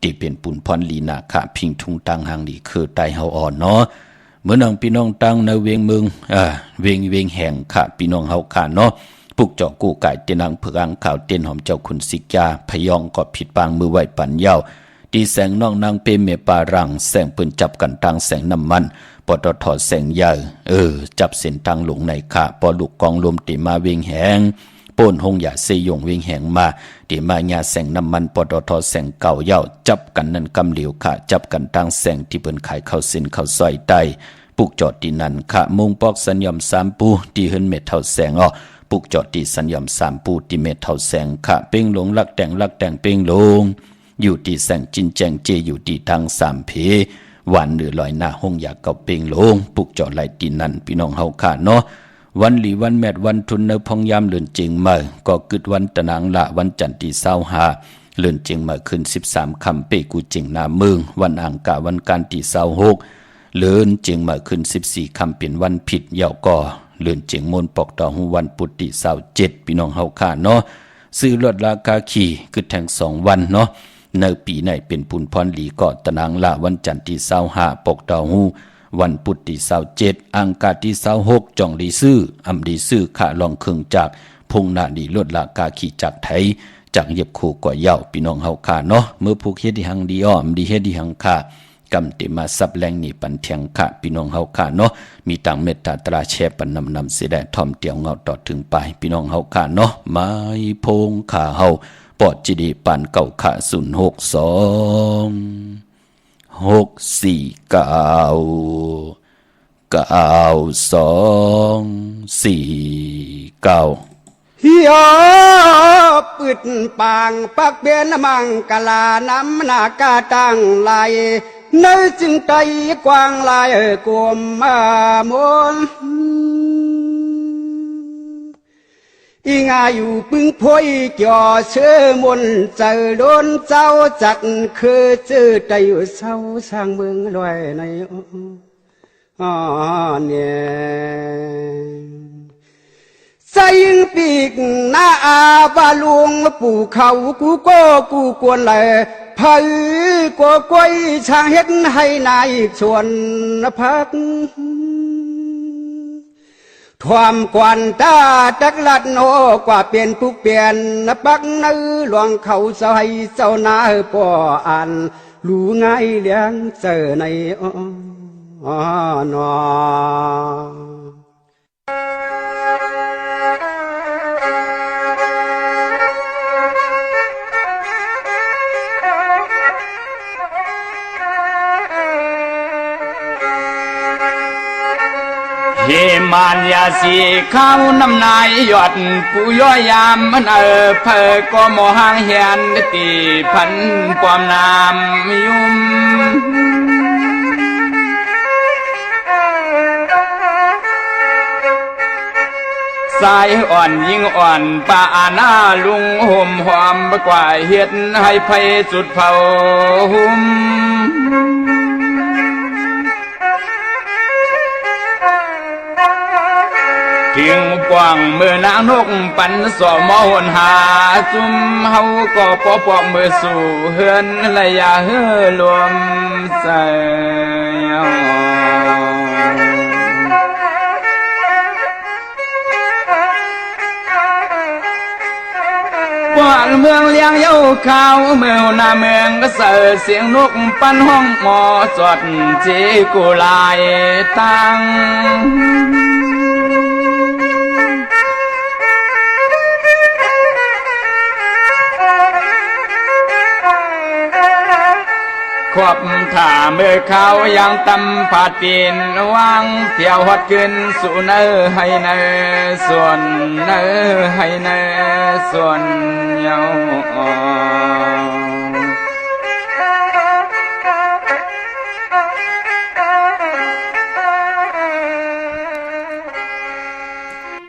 ที่เป็นปุ่นพรลีนาค่ะพิงทุงตังหางดีคือไตเฮาอ่อนเนาะเมื่อนังพี่น้องตังในเวียงเมืองเวียงแห่งค่ะพี่น้องเฮาค่ะเนาะปุกเจาะกูไก่เตนังเผือกอังข่าวเต้นหอมเจ้าคุณสิกาพยองก็ผิดปางมือไหวปันเย้าตีแสงน้องนางเปเมปารังแสงปืนจับกันตังแสงน้ำมันปตทแสงใหญ่จับเส้นทางหลงในค่ะปอลูกกองลมติมาเวียงแหงป่นหงอย่าเสยงเวียงแหงมาติมาญาแสงน้ำมันปตทแสงเก่าเย้าจับกันนั่นกำเหลียวค่ะจับกันตังแสงที่เปิ้นขายเข้าเส้นเข้าซอยใต้ปุกจอดที่นั่นค่ะมุงปอกสัญญม3ปูที่เฮิรนเม็ดเท่าแสงปุกจอดที่สัญญม3ปูที่เม็ดเท่าแสงค่ะเป้งหลงลักแต่งเป้งหลงอยู่ที่แสงจินแจงเจอยู่ที่ทาง3เพ วันหรือลอยหน้าห้องอยากเก่าเป่งโลงปุกเจาะไหลตีนั่นพี่น้องเฮาค่ะเนาะวันหลีวันแมดวันทุนเนพองยามเลือนเจงมาก็กึดวันตะนางละวันจันทร์ที่25เลือนเจงมาขึ้น13ค่ำเปกูเจงนาเมืองวันอังคารวันการที่26เลือนเจงมาขึ้น14ค่ำเป็นวันผิดเหยาก่อเลือนเจงมนปอกต่อหูวันปุตติ27พี่น้องเฮาค่ะเนาะซื้อลดราคาขี่คือแทง2วันเนาะในปีไหนเป็นปุนพรหลีก็ตะนางละวันจันทร์ที่25ปกต่อหูวันพุธที่27อังคารที่26จ่องดีซื้ออำดีซื้อขาลองเครื่องจากพงนาดีลดราคาขี่จากไทยจากเย็บคู่กว่าเย้าพี่น้องเฮาค่ะเนาะเมื่อผูกเฮ็ดที่หังดีอ้อมดีเฮ็ดที่หังค่ะกำติมาซับแรงนี่ปันเทียงค่ะพี่น้องเฮาค่ะเนาะมีต่างเมตตาตราแชปันนำเสียได้ทอมเตียวเงาต่อถึงไปพี่น้องเฮาค่ะเนาะไม้พงขาเฮาปอดจิดีปันเก่าขาเฮียปืดปางปักเบียนมังกลาน้ำนากาตังลายเนื้อจึงใจกว้างลายกลมมามนอีงาอยู่ปึงพอยจ่อเชื่อมนเจอโดนเจ้าจัดคือจื้อใจอยู่เศร้าสร้างเมืองลอยในเนี่ยใจยิงปีกหน้าอาบาลวงปู่เขากูก็กูกวนเลยพายกัวก้อยช่างเฮ็ดให้นายชวนพักความกวนตาจักลัดโนกว่าเปลี่ยนผู้เปลี่ยนปักนื้อหลวงเขาใส่เจ้านาป่ออ่านรู้ง่ายเลี้ยงเจอในนอเฮมานยาสีข้าวน้ำนายหยอดผู้ย่อยยามมันเพอก็มอหางเฮียนตีพันความนามยุ่มสายอ่อนยิ่งอ่อนป่าหน้าลุงห่มหอมกว่าเฮ็ดให้ไฟสุดเผาหุ่มเพียงปวงมือนางนกปันสอมหนหาซุ่มเฮาก็ปอปอมือสู่เฮือนระยะเฮือรวมใส่บ้านเมืองเลี้ยงเย้าข้าวเมืองหน้าเมืองก็เสือเสียงนกปันห้องหมอจอดจีกุลายตังขอบถ่าเมื่อเขายังตำผาตีนวางเที่ยวฮอดขึ้นสู่เนอให้เนอส่วนเนอให้เนอส่วนเยา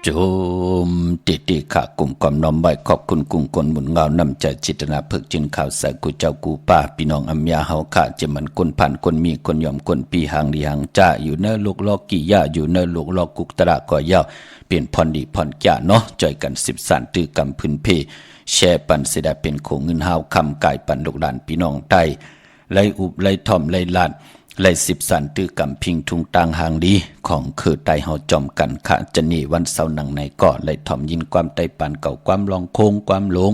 โจมติขากลุ่มความน้อมใบขอบคุณกลุ่มคนหมุนเงานำใจจิตนาเพิกจินข่าวใส่กูเจ้ากูป้าพี่น้องอัมยาเฮาขาจะมันคนผ่านคนมีคนยอมคนปีหางดีหางจ้าอยู่เนื้อลูกลอกกี่ย่าอยู่เนื้อลูกลอกกุกตระก่อยาวเปลี่ยนพรดีพรแก่เนาะจอยกัน10สันตื้อกำพื้นเพแช่ปันเสดเป็นโขงเงินหาวคำกายปันลูกหลานพี่น้องใต้ไล่อุบไล่ทอมไล่ลาดไล่10สันตื้อกำพิงทุงตางหางดีของคือไตเฮาจอมกันขะจะนี่วันเสาร์หนังในก่อไล่ทอมยินความไตปันเก่าความลองโค้งความหลง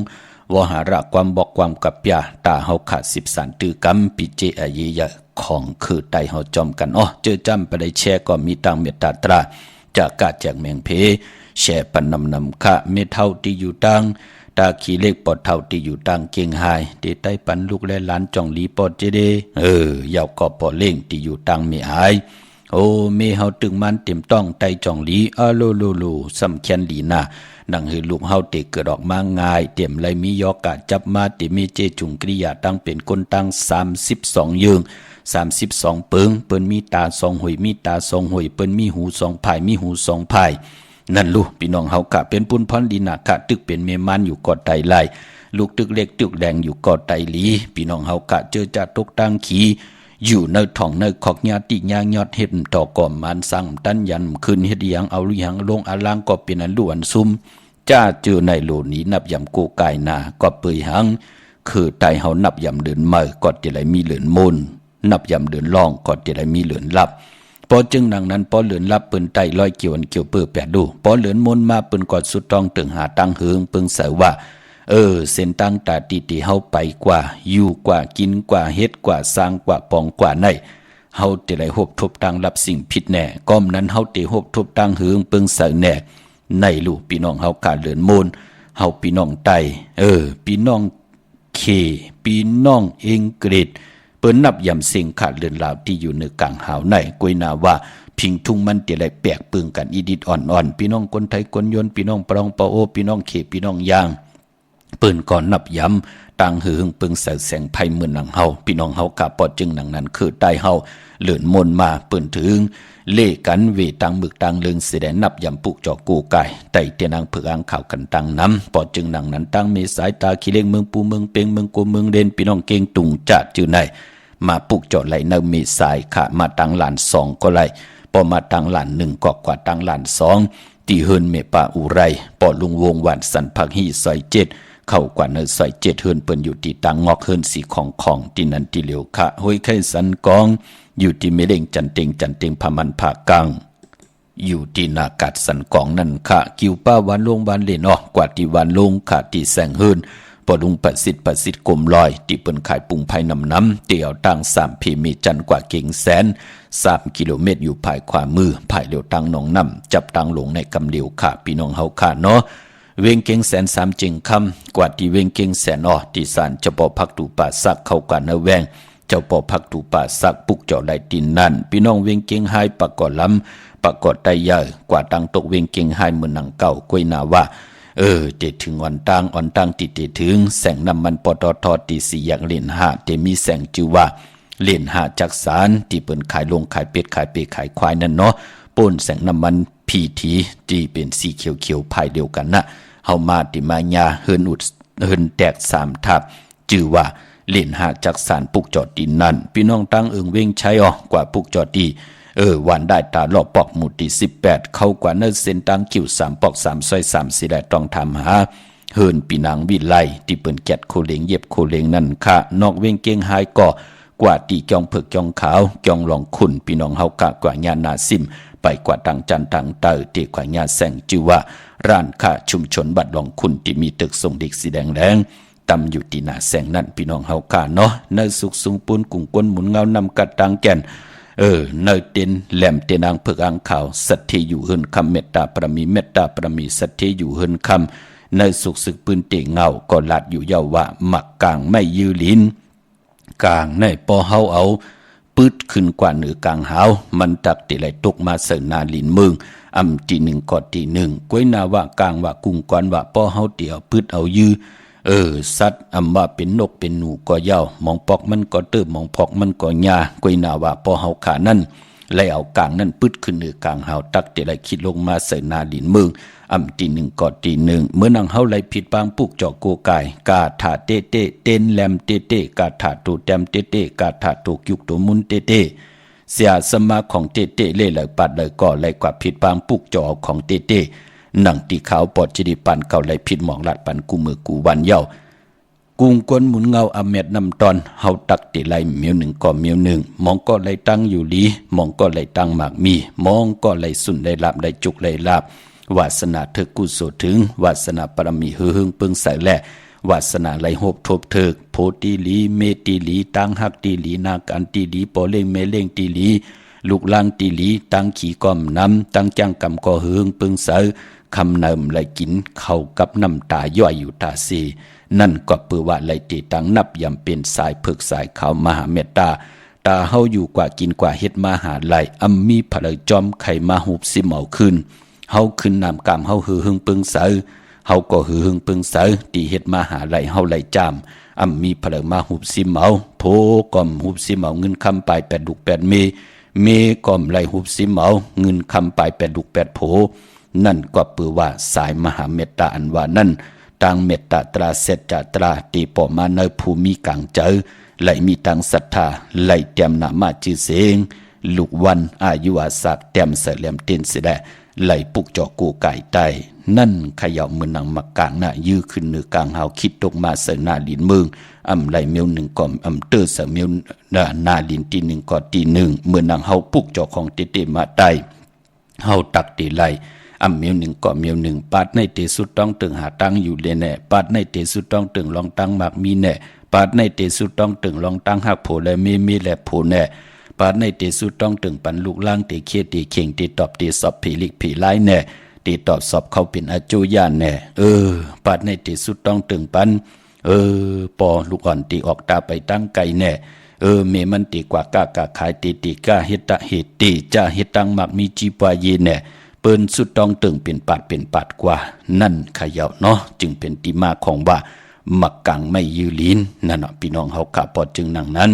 วหาระความบอกความกับยาตาเฮาขาด10สันตื้อกำปิเจอเยยะของคือไตเฮาจอมกันเจอจำไปได้แช่ก็มีตังเมตตาตราจากกาจากเมืองเพแช่ปันนำขะเมเท่าที่อยู่ตังตาขี้เล็กปอดเท่าที่อยู่ตังเกียงหายเดใต้ปันลูกและหลานจ่องลีปอดเจเดยาวก็ปอเล่งที่อยู่ตังเมหายโอ้เมเฮาตึงมันเต็มต้องไตจ่องลีโลสำเคียนลีน่ะนังหือลูกเฮาเตเกิดออกมาง่ายเต็มไรมียอกะจับมาเตมีเจจุงกริยาตั้งเป็นคนตั้ง32ยืง 32เปิงเปิ้นมีตา2หวยมีตา2หวยเปิ้นมีหู2พายมีหู2พายนั่นลูกพี่น้องเฮากะเป็นปุ้นพรดีนากะตึกเป็นเมมันอยู่กอดไตไลลูกตึกเล็กตึกแดงอยู่กอดไตหลีพี่น้องเฮากะเจอจะตกตังขีอยู่ในท้องในขอกญาติญายอดเฮ็ดต่อก่อมมันสั่งตันยันขึ้นเฮ็ดหยังเอาหรือยังลงอลางก็เป็นอันล้วนซุมจ้าเจอในโลนี้นับยำโกกายนาก็เปยหังคือไตเฮานับยำเดินเมื่อก็จะได้มีเหลือนมูลนับยำเดินล่องก็จะได้มีเหลือนลับพอจึงดังนั้นพอเหลือนลับเปิ้นไตลอยเกี่ยวเกี่ยวเปื้อแปดดูพอเหลือนมูลมาเปิ้นกอดสุดต้องตึงหาตั้งเฮืองเปิ้งเสว่าเส้นตั้งตาตีเฮาไปกว่าอยู่กว่ากินกว่าเฮ็ดกว่าสร้างกว่าปองกว่าในเฮาจะได้หบทบตังรับสิ่งผิดแน่ก้มนั้นเฮาจะหบทบตังเฮืองเปิ้งเสแน่ในลูกพี่น้องเฮากาเหลือนมูลเฮาพี่น้องไตพี่น้องเคพี่น้องอังกฤษเปิ้นนับยำสิ่งขาดเลือนลาวที่อยู่ในกลางหาวในกวยนาว่าพิงทุ่งมันจะได้แปลกปึงกันอีดิดอ่อนๆพี่น้องคนไทยคนยนพี่น้องปรองปะโอพี่น้องเคพี่น้องยางเปิ้นก่อนนับย้ำต่างหือเปิงแสงไพ่เมือนหนังเฮาพี่น้องเฮากะปอจึงหนังนั้นคือใต้เฮาเลื่อนมนมาเปิ้นถึงเล่กันเวตังมึกตังเลืองเสดนับยำปุกจอกูไก่ไต่เตียนางเผือกอ่างข่าวกันตังน้ำปอจึงหนังนั้นตั้งเมสายตาขี้เล่งเมืองปูเมืองเปงเมืองกูเมืองเด่นพี่น้องเก่งตุงจัดจื่อในมาปุกจอไหลเนเมสายขามาตังหลาน2ก็ไหลพอมาตังหลาน1ก็กว่าตังหลาน2ตีเฮินเมปาอุไรปอลุงวงหวานสันพักฮีซอย7เข้ากว่าเนใส่7เฮินเปิ้นอยู่ที่ตังงอกเฮินสีของที่นันที่เหลียวคะห้วยไข่สันกองอยู่ที่เมเล่งจันเต็งพามันผากังอยู่ที่นากัดสันกองนั่นค่ะกิวป้าวันลงวันเล่นกว่าที่วันลงค่ะที่แสงเฮินปอลุงประสิทธิ์กลมลอยที่เปิ้นขายปุงไผ่น้ำเตี่ยวตั้ง3พีมีจันกว่าเก่งแสน3กิโลเมตรอยู่ภายขวามือภายเหลียวตั้งหนองน้ำจับตั้งลงในกำเหลียวค่ะพี่น้องเฮาค่ะเนาะเวงเก่งแสน3จึงคำกว่าที่เวงเก่งแสนที่ศาลเจ้าพ่อพักตูป่าซักเข้ากันนะแวงเจ้าพ่อพักตูป่าซักปุกเจาะไหลดินนั่นพี่น้องเวงเก่งหายปากกอดลำปากกอดไตใหญ่กว่าตั้งตกเวงเก่งหายเหมือนหนังเก่ากวยนาว่าเตถึงอ่อนตั้งติเตถึงแสงน้ำมันปตทตี4อย่างเล่น5เตมีแสงจือว่าเล่น5จักสารที่เปิ้นขายลงขายเป็ดขายเปขายควายนั่นเนาะป่นแสงน้ำมันพีทีที่เป็นสีเขียวๆภายเดียวกันนะเฮามาติมายาเฮินแตก3ทับจือว่าเล่น5จักสารปุกจอดดินนั่นพี่น้องตั้งเอิงเว้งใช้กว่าปุกจอดดีวันได้ตาลอบปอกหมุดที่18เข้ากว่าเนินเส้นตั้งคิว3ปอก3ซอย3สิได้ต้องทำหาเฮินปีนางวิไลที่เปิ้นแกดโคเลงเย็บโคเลงนั่นค่ะนอกเว้งเก่งหายก่อกว่าตีจองเผือกจองขาวจองหลองขุนพี่น้องเฮากะกว่าญานาซิมไปกว่าตังจันตังเตอตีกว่าญาแสงจือว่าร้านค้าชุมชนบัดหลองขุนที่มีตึกทรงเด็กสีแดงตำอยู่ที่หน้าแสงนั่นพี่น้องเฮากะเนาะเนยสุกสุงปุนกุ้งก้นหมุนเงานำกัดตังแก่นเนยเต็นแหลมเตนางเผือกอ่างข่าวสัตย์อยู่เฮินคำเมตตาประมีสัตย์อยู่เฮินคำในสุกศึกปืนเตะเงาก็ลาดอยู่เยาว่าหมักกลางไม่ยือลิ้นกลางในปอเฮาเอาปืดขึ้นกว่าเหนือกลางหาวมันตักติไหลตกมาเสนาลินเมืองตี1กอดตี1ก้วยนาว่ากลางว่ากุ้งก่อนว่าปอเฮาเตียวปืดเอายือสัตว์ว่าเป็นนกเป็นหนูก็ยาวมองปอกมันก็เติบมองพอกมันก็หญ้ากวยนาว่าพอเฮาขานั่นไล่เอากลางนั่นปึดขึ้นเหนือกลางเฮาตักเตไลคิดลงมาใส่นาดินเมืองตี1กอดตี1เมื่อนางเฮาไล่ผิดปางปุกเจาะโกกายกาถาเตเตเต้นแหลมเตเตกาถาตูแต้มเตเตกาถาตูยุกตูมุนเตเตเสียสมาของเตเตเล่ไหลปัดไหลก่อไหลกว่าผิดปางปุกเจาะของเตเตหนังตีขาวปอดจิดิปันเก่าไหลผิดหมองลัดปันกูมือกูวันเย้ากุ้งกวนหมุนเงาอเมดนำตอนเฮาตักติไหลเมียว1ก็เมียว1มองก็ไหลตั้งอยู่ลีมองก็ไหลตั้งหมากมีมองก็ไหลสุนได้ลาบได้จุกไหลลาบวาสนาเถิกกุศลถึงวาสนาปรมีหือหึงปึงใส่แลวาสนาไหลโหบทบเถิกโพตีลีเมตีลีตั้งหักตีลีนาการตีลีปอเล่งเมเล่งตีลีลูกลางตีลีตั้งขี่ก้อมน้ำตั้งจ้างกำก็หือหึงปึงใส่คำเนิมไหลกินเข้ากับน้ำตาย่อยอยู่ตาซีนั่นก็เปือว่าไหลตีตังนับยำเป็นสายเผือกสายขาวมหาเมตตาตาเฮาอยู่กว่ากินกว่าเฮ็ดมาหาไหลมีผลจอมไข่มาหุบสิเหมาขึ้นเฮาขึ้นน้ำกามเฮาหือหึงปึงใสเ เฮาก็หือหึงปึงเสอตีเฮ็ดมาหาไหลเฮาไหลจามมีเพลิงมาหุบซิมเอาโพก่อมหุบซิมเอาเงินคำไป8ดุก8เมก่อมไหลหุบซิมเอาเงินคำไป8ดุก8โพนั่นก็ปือว่าสายมหาเมตตาอันว่านั่นตังเมตตาตราเสจตราตีปอมาในภูมิกลางเจอไหลมีตังศรัทธาไหลเตรียมนามาจือเสงลูกวันอายุอาศักเตรียมเสลียมเต้นเสดไหลปุกจอกูไก่ไตนั่นขย่ามือนังมักกลางหน้ายื้อขึ้นเหนือกลางเฮาคิดตกมาเสนาลินเมืองไหลเมียวหนึ่งก่อมเตอเสเมียวนาลินตีหนึ่งก่อตีหนึ่งเมื่อนางเฮาปุกจอของเตมาไตเฮาตักตีไหลเมียวหนึ่งก่อเมียวหนึ่งปาดในเตสุดต้องตึงหาตังอยู่เลยแน่ปาดในเตสุดต้องตึงลองตังมากมีแน่ปาดในเตสุดต้องตึงลองตังหักโผและมีและโผแน่ปาดในเตสุดต้องตึงปันลูกล่างเตเคียเตเข่งเตตอบเตสอบผีลิกผีไล่แน่ตีตอบสอบเขาเป็นอาจูญาแน่ปาดในตีสุดต้องตึงปันปอลูกอ่อนตีออกตาไปตั้งไกลแน่เมมันตีกว่ากากาขายตีก้าเฮตตะเฮตีจ้าเฮตังมักมีจีปวายีแน่เปิ้นสุดต้องตึงเป็นปัดกว่านั่นขย่าเนาะจึงเป็นตีมาของว่ามักกังไม่ยือลิ้นนั่นเนาะพี่น้องเฮากะปอจึงนั่งนั้น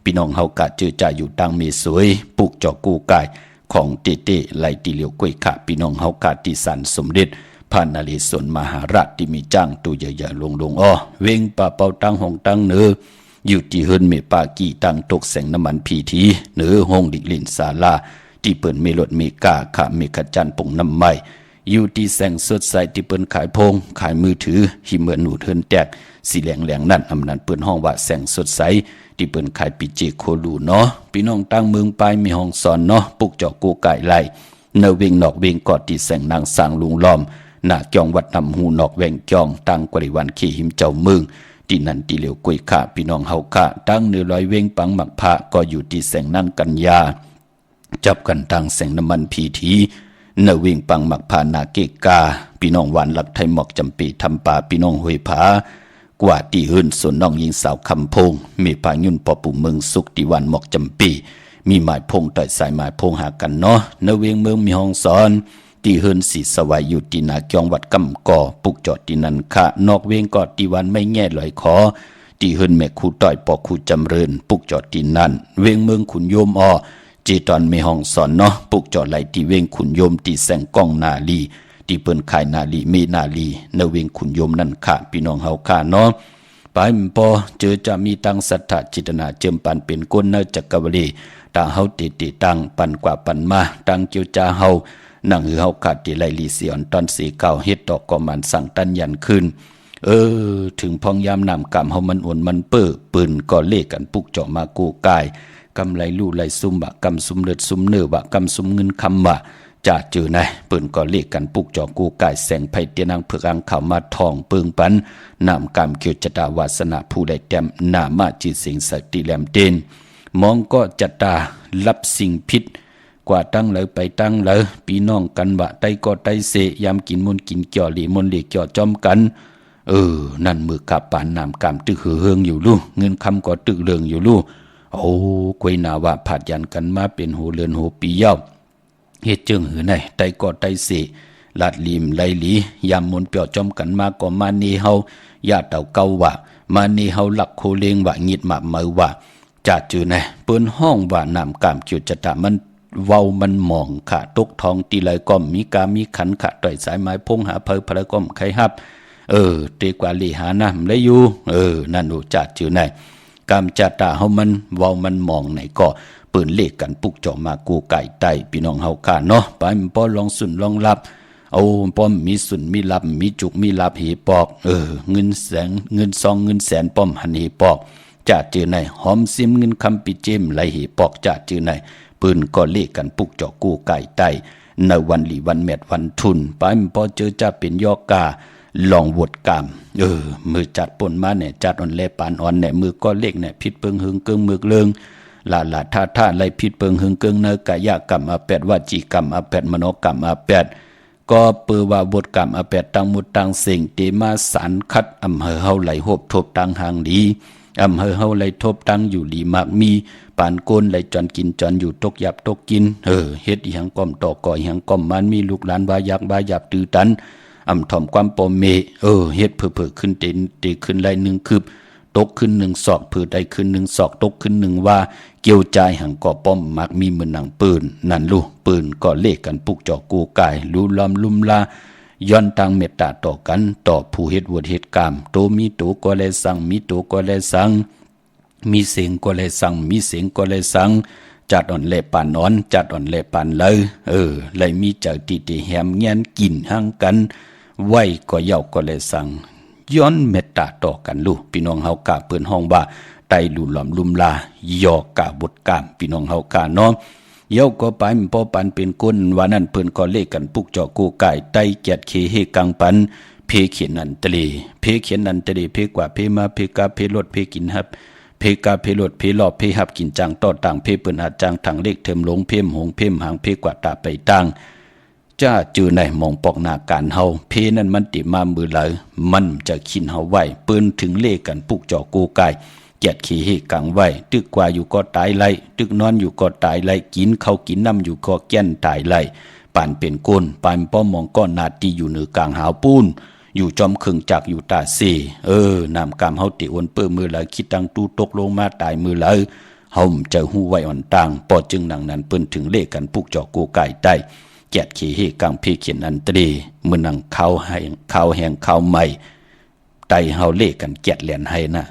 พี่น้องเฮากะเจอจ่าอยู่ตังเมสวยปุกจอกูกายของเตไหลตีเหลียวกล้วยขาพี่น้องเฮากาติสันสมเด็จพระนเรศวรมหาราชที่มีจ้างตัวใหญ่ๆลงอ้อเวงป่าเป่าตั้งห้องตั้งเนืออยู่ที่เฮินเมปากีตั้งตกแสงน้ำมันพีทีเนือห้องดิลินศาลาที่เปิ่นเมลดเมกาขาเมขจันปงน้ำไม้อยู่ที่แสงสดใสที่เปิ่นขายพงขายมือถือหิเมือนหนูเฮินแตกสีแหลงนั่นนั้นเปิ่นห้องว่าแสงสดใสที่เปิ้นขายปิเจโคลูเนาะพี่น้องตั้งเมืองไปมีห้องสอนเนาะปุกจอกกูไก่ไหลเนเวงนอกเวงกอดที่แสงนางสร้างลุงล้อมหน้าจองวัดนำหูนอกแวงจองตั้งกริวันขี่หิมเจ้าเมืองที่นั่นที่เหลียวกวยขาพี่น้องเฮาขาตั้งเนื้อลอยเวงปังหมักพระก็อยู่ที่แสงนางกัญญาจับกันตั้งแสงน้ำมันพีทีเนเวงปังหมักพานาเกกาพี่น้องหวานหลักไทยหมอกจำปีทำป่าพี่น้องห้วยผากว่าที่หื่นส่วนน้องยิงสาวคำพงมีพายุนปอปู่เมืองสุขที่วันหมอกจำปีมีหมายพงต่อยสายหมายพงหากันเนาะเนเวียงเมืองมีห้องสอนที่หื่นสีสวายอยู่ที่นาจองวัดกำก่อปุกจอดที่นันคะนอกเวียงกอดที่วันไม่แง่ลอยคอที่หื่นแม่คูต่อยปอคูจำเริญปุกจอดที่นั่นเวียงเมืองขุนโยมอ้อจีตอนมีห้องสอนเนาะปุกจอดไหลที่เวียงขุนโยมที่แสงก้องนาลีที่เปิ้นขายนาลีเมนาลีเนเวงขุนโยมนั่นค่ะพี่น้องเฮาค่ะเนาะไปมปอเจอจะมีตังศรัทธาจิตนาเจิมปันเป็นก้นเนจักรวลีตาเฮาติตังปันกว่าปันมาตังเกียวจาเฮานั่งหือเฮาขาดที่ไลลีเสียนตอนสีเก่าเฮ็ดดอกก็มันสั่งตันยันขึ้นถึงพองยามนำกำเฮามันอ่อนมันเปื้อปืนก็เลขกันปุกเจาะมากูกายกำไรลู่ไหลซุ่มบะกำซุ่มเลือดซุ่มเนื้อบะกำซุ่มเงินคำบะจะเจอไหนปืนก็เรียกกันปุกจอกูกายแสงไผเตียนังเพื่ออังข่าวมาทองเปิงปันนำกามเกียวจตาวาสนาผู้ใดแต้มนามาจิตสิงสติแหลมเด่นมองก็จตารับสิ่งผิดกว่าตั้งเลยไปตั้งเลยพี่น้องกันบะไตก็ไตเสยามกินมนกินเกี่ยวหลีมนหลีเกี่ยวจอมกันนั่นมือกับปานนำกามตึกเฮืองอยู่ลู่เงินคำก็ตึกเรืองอยู่ลู่โอ้กวยนาวะผัดยันกันมาเป็นโหเลือนโหปีเย้าเฮ็ดจึงหือไหนไตก็ไตเสลาดลิมไลหลียามมนเปียวจอมกันมาก็มานีเฮาญาติเต่าเก่าว่ามานีเฮาหลักโคเลงว่างิดมาเมือว่าจะจือไหนเปิ้นห้องว่านำกามเกี่ยวจะตามันเว้ามันมองขาตกทองตีไหลก้อมมีกามีขันขาต่อยสายไม้พงหาเพอพระก้อมไขฮับเตกว่าลีหานะได้อยู่นั่นโอจะจือไหนกามจะตาเฮามันเว้ามันมองไหนก็ปืนเลขกันปุกจอมากูไก่ไตพี่น้องเฮาค่ะเนาะไปมันป้อลองสุนลองรับเอาป้อมมีสุนมีรับมีจุกมีรับหีปอกเงินแสนเงินซองเงินแสนป้อมหันหีปอกจะเจอไหนหอมซิมเงินคำปิเจมไหลหีปอกจะเจอไหนปืนก็เลขกันปุกจอกูไก่ไตในวันหลีวันแมดวันทุนไปมันป้อเจอจะเป็นยอกาลองวดกามมือจัดปนมาเนี่ยจัดอ่อนแลปานอ่อนเนี่ยมือก็เลขเนี่ยผิดเปิงหึงเกิงมือเลิงลาท่าไล่ผิดเปิงหึงเกิงเนกายกรรมอาแปดวาจีกรรมอาแปดมโนกรรมอาแปดก็เปือว่าบทกรรมอาแปดตังมุดตังเสียงเตมาสารคัดอำเภอเฮาไหลหบทบตังหางดีอำเภอเฮาไหลทบตังอยู่ดีมากมีปานโกนไหลจอนกินจอนอยู่ตกหยับตกกินเฮ็ดอีหยังก้อมต่อก่ออีหยังก้อมมันมีลูกหลานบายักบายับตือตัน ถ่อมความปอเมเฮ็ดเพื่อขึ้นเตขึ้นไล่หนึ่งคืบตกขึ้นหนึ่งศอกเพื่อได้ขึ้นหนึ่งศอกตกขึ้นหนึ่งว่าเกี่ยวใจหังก่อป้อมมักมีเหมือนหนังปืนนั่นลูกปืนก็เลขกันปุกจอกกูกายรู้ล้อมลุ่มลาย้อนตังเมตตาต่อกันต่อผู้เฮ็ดวดเฮ็ดกรรมโตมีโตก็แลสั่งมีโตก็แลสั่งมีเสียงก็แลสั่งมีเสียงก็แลสั่งจัดอ่อนแลปานนอนจัดอ่อนแลปานเลยเลยมีเจ้าติแหมเงี้ยนกินหั่งกันไว้ก็เย้าก็แลสั่งย้อนเมตตาต่อกันลูกพี่น้องเฮากะเปิ้นห้องว่าไตหลุหลอมลุมลายอกกะบทกามพี่น้องเฮากะเนาะเย้าก็ไปพอปันเป็นก้นว่านั้นเพิ่นก็เลขกันปุกจอกูไก่ไตแกดเคเฮกังปันเพเขียนนันตะเลเพเขียนนันตะเลเพกว่าเพมาเพกาเพรถเพกินฮับเพกาเพรถเพหลอบเพฮับกินจังต่อต่างเพเปิ้นอาจังทางเลขเทิมหลงเพมหงเพมหางเพกว่าตาไปตั้งจ้าจือในมองปอกหน้าการเฮาเพนั้นมันติมามือไหลมันจะขินเฮาไว้เปิ้นถึงเลขกันปุกจอกูไก่แกดขี้เฮกังไว้ตึกกว่าอยู่ก็ตายไล่ตึกนอนอยู่ก็ตายไล่กินข้าวกินน้ำอยู่ก็แก่นตายไล่ป่านเป็นก้นป่านป้อมมองก้อนนาตีอยู่เหนือกลางหาวปูนอยู่จอมครึ่งจักอยู่ตาเสนำกรรมเฮาติอวนเปิ้มือไหลคิดตังตู้ตกลงมาตายมือไหลเฮาจะหู้ไว้อ่อนต่างปอจึงหนังนั้นเปิ้นถึงเลขกันปุกจอกูไก่ใต้แกดขี้เฮกังเพเขียนอันตรีมือนังข้าวแห้งข้าวใหม่ไตเฮาเลขกันแกดแหลนให้นะ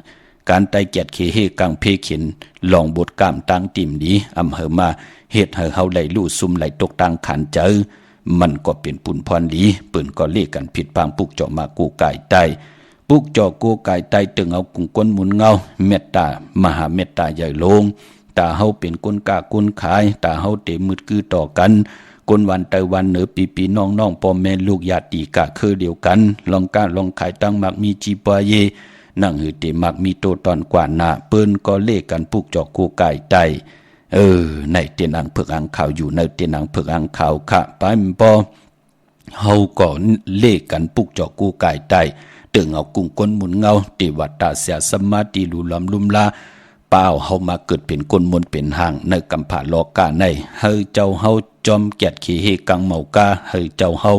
การไตแกดเคเฮกังเพเขียนลองบทกามตังติ่มดีอำเภอมาเฮ็ดให้เฮาไหลลู่ซุ่มไหลตกตังขันเจอมันก็เป็นปุ่นพรดีเปิ้นก็เลขกันผิดปางปุกเจาะมากูกายไตปุกเจาะกูกายไตตึงเอากุงก้นหมุนเงาเมตตามหาเมตตาใหญ่ลงตาเฮาเป็นคนกะคนขายตาเฮาเตมืดคือต่อกันคนวันเตวันเหนือปีน้องพ่อแม่ลูกญาติกะคือเดียวกันลองกะลองขายตั้งมักมีจีปาเยนั่งหือเตมักมีโตตอนกว่าหน้าเปิ้นก็เลขกันปุกจอกกูไก่ไตในเตียนอังเผือกอังข่าวอยู่ในเตียนอังเผือกอังข่าวค่ะไปมปอเฮาก็เลขกันปุกจอกกูไก่ไตตึงเอากุ้งก้นหมุนเงาติวัตตาเสียสมาติลุลำลุมลาเปล่าเฮามาเกิดเป็นก้นมนเป็นห่างในกำผาลอกาในเฮาเจ้าเฮาจอมแกดขี้เฮกังเมากาเฮาเจ้าเฮา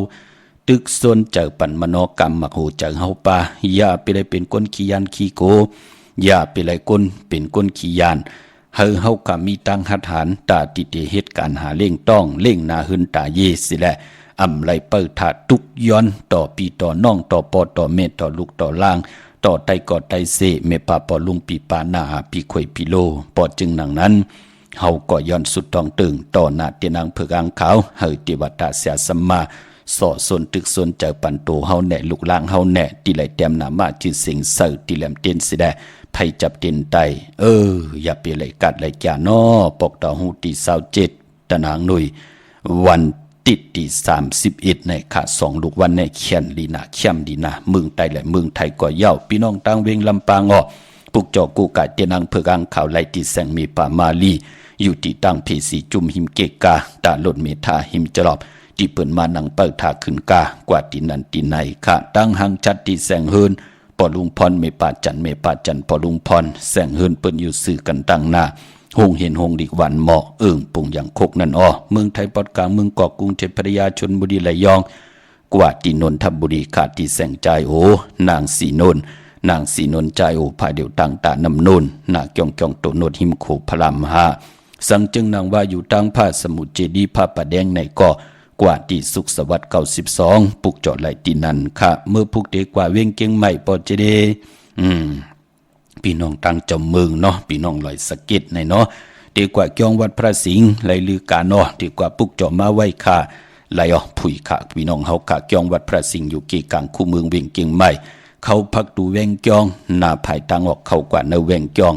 ตึกส่วนเจอปันมโนกรรมมักโหเจอเฮาปาอย่าไปเลยเป็นก้นขี้ยานขี้โกอย่าไปเลยก้นเป็นก้นขี้ยานเฮาก็มีตั้งหัตถานตาติเตเหตุการหาเล่งต้องเล่งนาหึนตาเยสิแลอำไลเปิดถาทุกย้อนต่อปีต่อน้องต่อปอต่อเมต่อลูกต่อล่างต่อไตกอดไตเสเมปาปอลุงปีปานาปีข่อยปีโลปอจึงหนังนั้นเฮาก็ย้อนสุดทองตึงต่อหน้าเตียนางเผือกอังขาวเฮาติวัตตาเสียสัมมาสอส่วนตึกส่วนเจอปันโตเฮาแหน่ลูกล่างเฮาแหน่ติไหลแต้มหนามาจื่อเสียงเสิร์ติแหลมเตียนสิได้ไผจับเตียนไตอย่าไปไหลกัดไหลแก่น้อปอกต่อหูตี27ตะนางหนุ่ยวันติดที่31ในค่ะ2ลูกวันในเขียนลีนาเข้มดีนะเมืองไทยและเมืองไทยก็เย้าพี่น้องต่างเวงลำปางปุกจอกูกะเตียนางเผือกอังข่าวไหลติแสงมีป่ามาลีอยู่ที่ตั้งเพสีจุมหิมเกกาตาลดเมธาหิมจรอบที่เปิ่นมานังเปิดถาขึ้นกากว่าที่นั่นที่ไหนค่ะตั้งหังจัดที่แสงเฮินปอลุงพรไม่ปาจันปอลุงพรแสงเฮินเปิ้นอยู่สื่อกันตั้งหน้าหงเห็นหงดิกวันเหมาะปุ่งอย่างโคกนั่นเมืองไทยปอดกลางเมืองเกาะกรุงเทพพัทยาชลบุรีระยองกว่าที่นนทบุรีขาดที่แสงใจนางสีนนใจภายเดียวต่างตานำนนนาเกี่ยงโตโนดหิมโขพลามหาสังจึงนางว่าอยู่ตั้งผ้าสมุทรเจดีผ้าปะแดงในเกาะกว่าที่สุขสวัสดิ์92ปุกจอดไหลที่นั่นค่ะเมื่อพุกเดกว่าเวียงเกียงใหม่ปอเจเดพี่น้องตั้งจำเมืองเนาะพี่น้องลอยสะเก็ดในเนาะดีกว่าเกียงวัดพระสิงห์ไหลลือกาเนาะดีกว่าปุกจอมาไว้ค่ะไหลผุยค่ะพี่น้องเฮาค่ะเกียงวัดพระสิงห์อยู่กีกลางคู่เมืองเวียงเกียงใหม่เขาพักดูแวงเกียงหน้าภายทางออกเข้ากว่าในแวงเกียง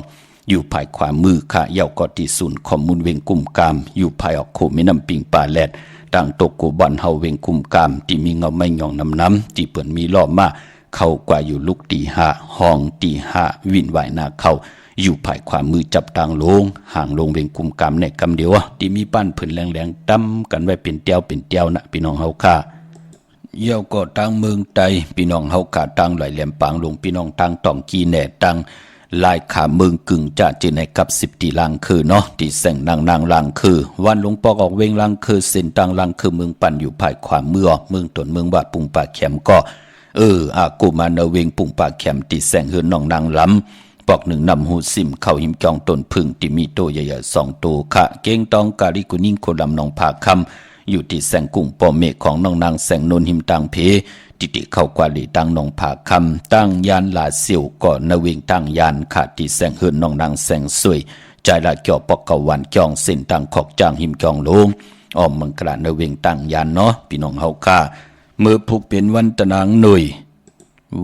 อยู่ภายขวามือค่ะเย้าก็ที่ศูนย์ข้อมูลเวียงกุ่มกามอยู่ภายออกโคแม่น้ำปิงป่าแลดต่างตกกูบอนเฮาเวงคุมกามที่มีเงาไม่หย่องน้ำที่เปิ่นมีล้อมาเข้ากว่าอยู่ลุกตี5ห้องตี5วินไหวนาเข้าอยู่ภายขวามือจับต่างลงห่างลงเวงคุมกามในกำเดียวที่มีปั้นผืนแรงๆตั้มกันไว้เป็นเตียวนะพี่น้องเฮาค่ะเย้าก็ต่างเมืองไตพี่น้องเฮาค่ะต่างไหลแหลมปางลงพี่น้องต่างต้องกีแหน่ต่าง ลายขาเมืองกึ่งจะจืในกับ10ตีลังคือเนาะที่แสงนางลังคือวันหลวงปอกออกเวงลังคือเส้นตังลังคือเมืองปั่นอยู่ภายขวาเมืองตนเมืองบาดปุงปากแขมก็อากูมาเนเวงปุงปากแขมตีแสงเฮือนน้องนางล้ำปอกหนึ่งนำหูซิมเข้าหิมจองต้นพึ่งที่มีโตใหญ่ๆ2ตัวค่ะเก้งตองกาลิกุนิ่งโคลำน้องผาคำอยู่ที่แสงกุ้งปอเมฆของน้องนางแสงนนหิมตังเพติติเข้ากว่าลีตั้งน้องผาคำตั้งยานลาเสียวก่อนนเวงตั้งยานขาดที่แสงเฮือนน้องนางแสงสวยใจละเกี่ยวปอกกวันจองเส้นตังขอกจางหิมจองลงอ้อมมังกรนเวงตั้งยานเนาะพี่น้องเฮาค่ะเมื่อผูกเป็นวันตะนางหน่วย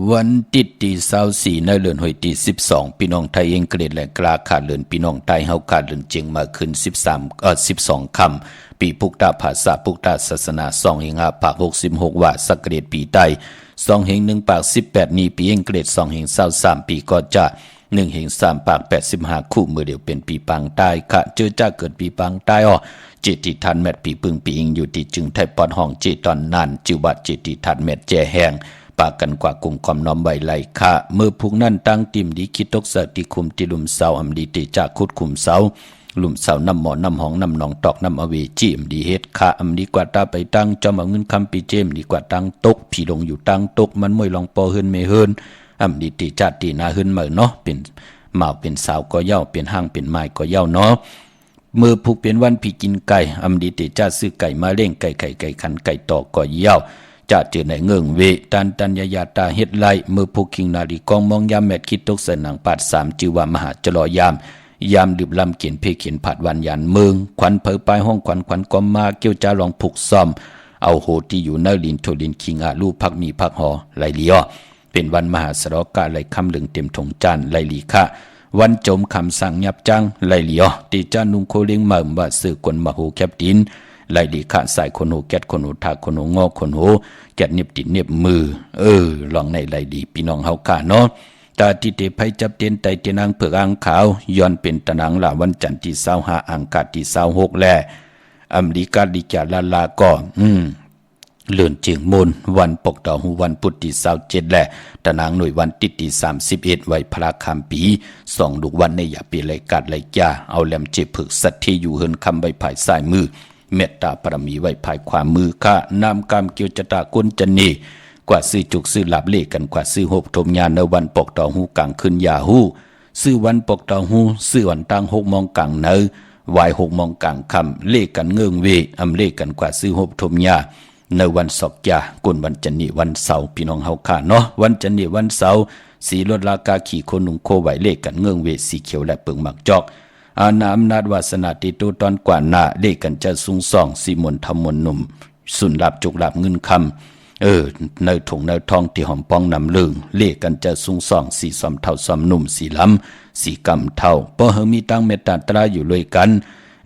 วันติดที่24ในเดือนหอยที่12พี่น้องไทยเองเกรดและกลาขาดเดือนพี่น้องไทยเฮาขาดเดือนเจียงมาขึ้น12คำปีพุกตาภาษาพุกตาศาสนา2เฮง5ปาก66ว่าสักเกรดปีใต้2เฮง1ปาก18นี้ปีเองเกรด2เฮง23ปีก็จะ1เฮง3ปาก85คู่มือเดียวเป็นปีปังใต้ค่ะเจอจ้าเกิดปีปังใต้เจติทันแมตปีปึงปีอิงอยู่ที่จึงไทยปอนห้องเจตอนนานจิวัดเจติทันแมตแจแหงปากกันกว่ากลุ่มความน้อมใบไหลค่ะเมื่อพุกนั่นตั้งติมดีคิดตกเสติคุมติลุมเสาอำดีติจากคุดคุมเสาลุมเสาน้ำหมอน้ำหองน้ำหนองตอกน้ำอเวจีมดีเฮ็ดค่ะอำดีกว่าตาไปตั้งจอมเอาเงินคำปีเจมดีกว่าตั้งตกผีลงอยู่ตั้งตกมันมวยลองปอเฮินเมเฮินอำดีติจัดตีนาเฮินเหมือเนาะเป็นหมาเป็นสาวก็เย่าเป็นห้างเป็นไม้ก็เย่าเนาะเมื่อผูกเป็นวันผีกินไก่อำดีติจัดซื้อไก่มาเล่งไก่ขันไก่ตอกก็เย่าจะเจอในเงื่องเวตันยาตาเฮ็ดไลเมื่อผู้คิงนาลีกองมองยามแมดคิดตกเสนังปาด3จิวามหาจลอยามดื่มลำเขียนเพเขียนผัดวันยันเมืองควันเผยปลายห้องควันกอมมาเกี่ยวจ้าลองผูกซ่อมเอาโหที่อยู่เนลินโทลินคิงอาลูพักมีพักหอไหลเลียเป็นวันมหาสรกะไหลคำเหลืองเต็มถงจานไหลลีค่ะวันจมคำสั่งยับจังไหลเลียตีจ้านุงโคเลี้ยงเหมิ่มว่าสื่อกวนมาโหแคบดินไล่ดีขะสายคนหูแกดคนหูทาคนหูงอคนหูแกดเน็บติดเน็บมือลองในไล่ดีพี่น้องเฮาค่ะเนาะตาติเตไผจับเตียนไตเตียนางเผือกอ่างขาวย้อนเป็นตะนางละวันจันทร์ที่25อังคารที่26แลอเมริกาดิจาลาก็เลื่อนเจียงมูลวันปกดอกหูวันพุธที่27แลตะนางหน่วยวันติดที่31ไว้พระคำปี2ลูกวันในอย่าปีไหลกัดไหลจ้าเอาแหลมเจ็บผึกสัตที่อยู่เฮินคำใบภายซ้ายมือเมตตาปรมีไว้ภายขวามือข้านามกรรมเกียวจตากุญจนีกว่าซื้อจุกซื้อหลับเลขกันกว่าซื้อหกทมยานในวันปกต่อหูกลางคืนยาหูซื้อวันปกต่อหูซื้อวันตั้ง6 โมงกลางเนวาย6 โมงกลางคำเลขกันเงื่องเวอำเลขกันกว่าซื้อหกทมยาในวันศกยากุนวันจันนีวันเสาร์พี่น้องเฮาค่ะเนาะวันจันนีวันเสาร์สีลดราคาขี่โคนุงโคไหวเลขกันเงื่องเวสีเขียวและเปิงหมักจอกอาณาอำนาจวาสนาติโตตอนกว่าหน้าเลขกันจะสูงส่องสีมนทำมนหนุ่มสุนลับจุกลับเงินคำในถุงในทองที่หอมป้องนำเลืองเลขกันจะสูงส่องสีสอมเท่าสอมหนุ่มสีล้ำสีกำเท่าเพราะเฮมีตั้งเมตตาตราอยู่เลยกัน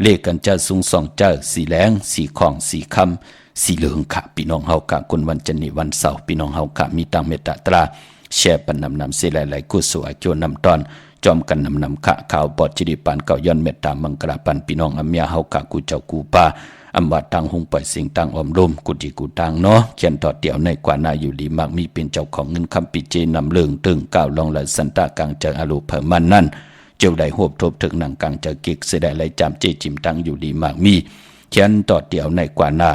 เลขกันจะสูงส่องเจ้าสีแหลงสีของสีคำสีเหลืองค่ะพี่น้องเฮากะคนวันจันทร์วันเสาร์พี่น้องเฮากะมีตั้งเมตตาตราแชร์ปันนำเสียหลายๆกุศลอาโจนำตอนจอมกันนำขะข่าวปอดจิริปานเก่าย้อนเมตตามังกราปันพี่น้องอำยาเฮากะกูเจ้ากูปาอำวัดตังหงปล่อยสิ่งตังอมลมกุจิกูตังเนาะเขียนต่อเตี่ยวในกว่านาอยู่ดีมากมีเป็นเจ้าของเงินคำปิเจนำเลิงตึงก้าวลองละสันตากลางเจออารมณ์เพิ่มมันนั่นเจ้าได้โหบทบถึงหนังกลางเจอกิกเสด็จไหลจำเจจิมตังอยู่ดีมากมีเขียนต่อเตี่ยวในกว่านา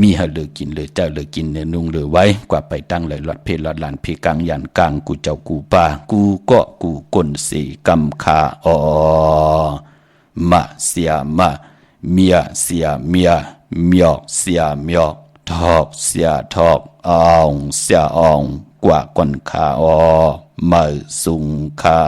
มีให้เหลือกินเหลือเจ้าเหลือกินเนื้อนุ่งเหลือไว้กว่าไปตั้งเลยหลอดเพลหลอดหลานเพกลางยันกลางกูเจ้ากูปากูก็กูก้นสีกำคามาเสียมาเมียเสียเมียเมียเสียเมียทอกเสียทอกอ่องเสียอ่องกว่าก้นคามาสุงคา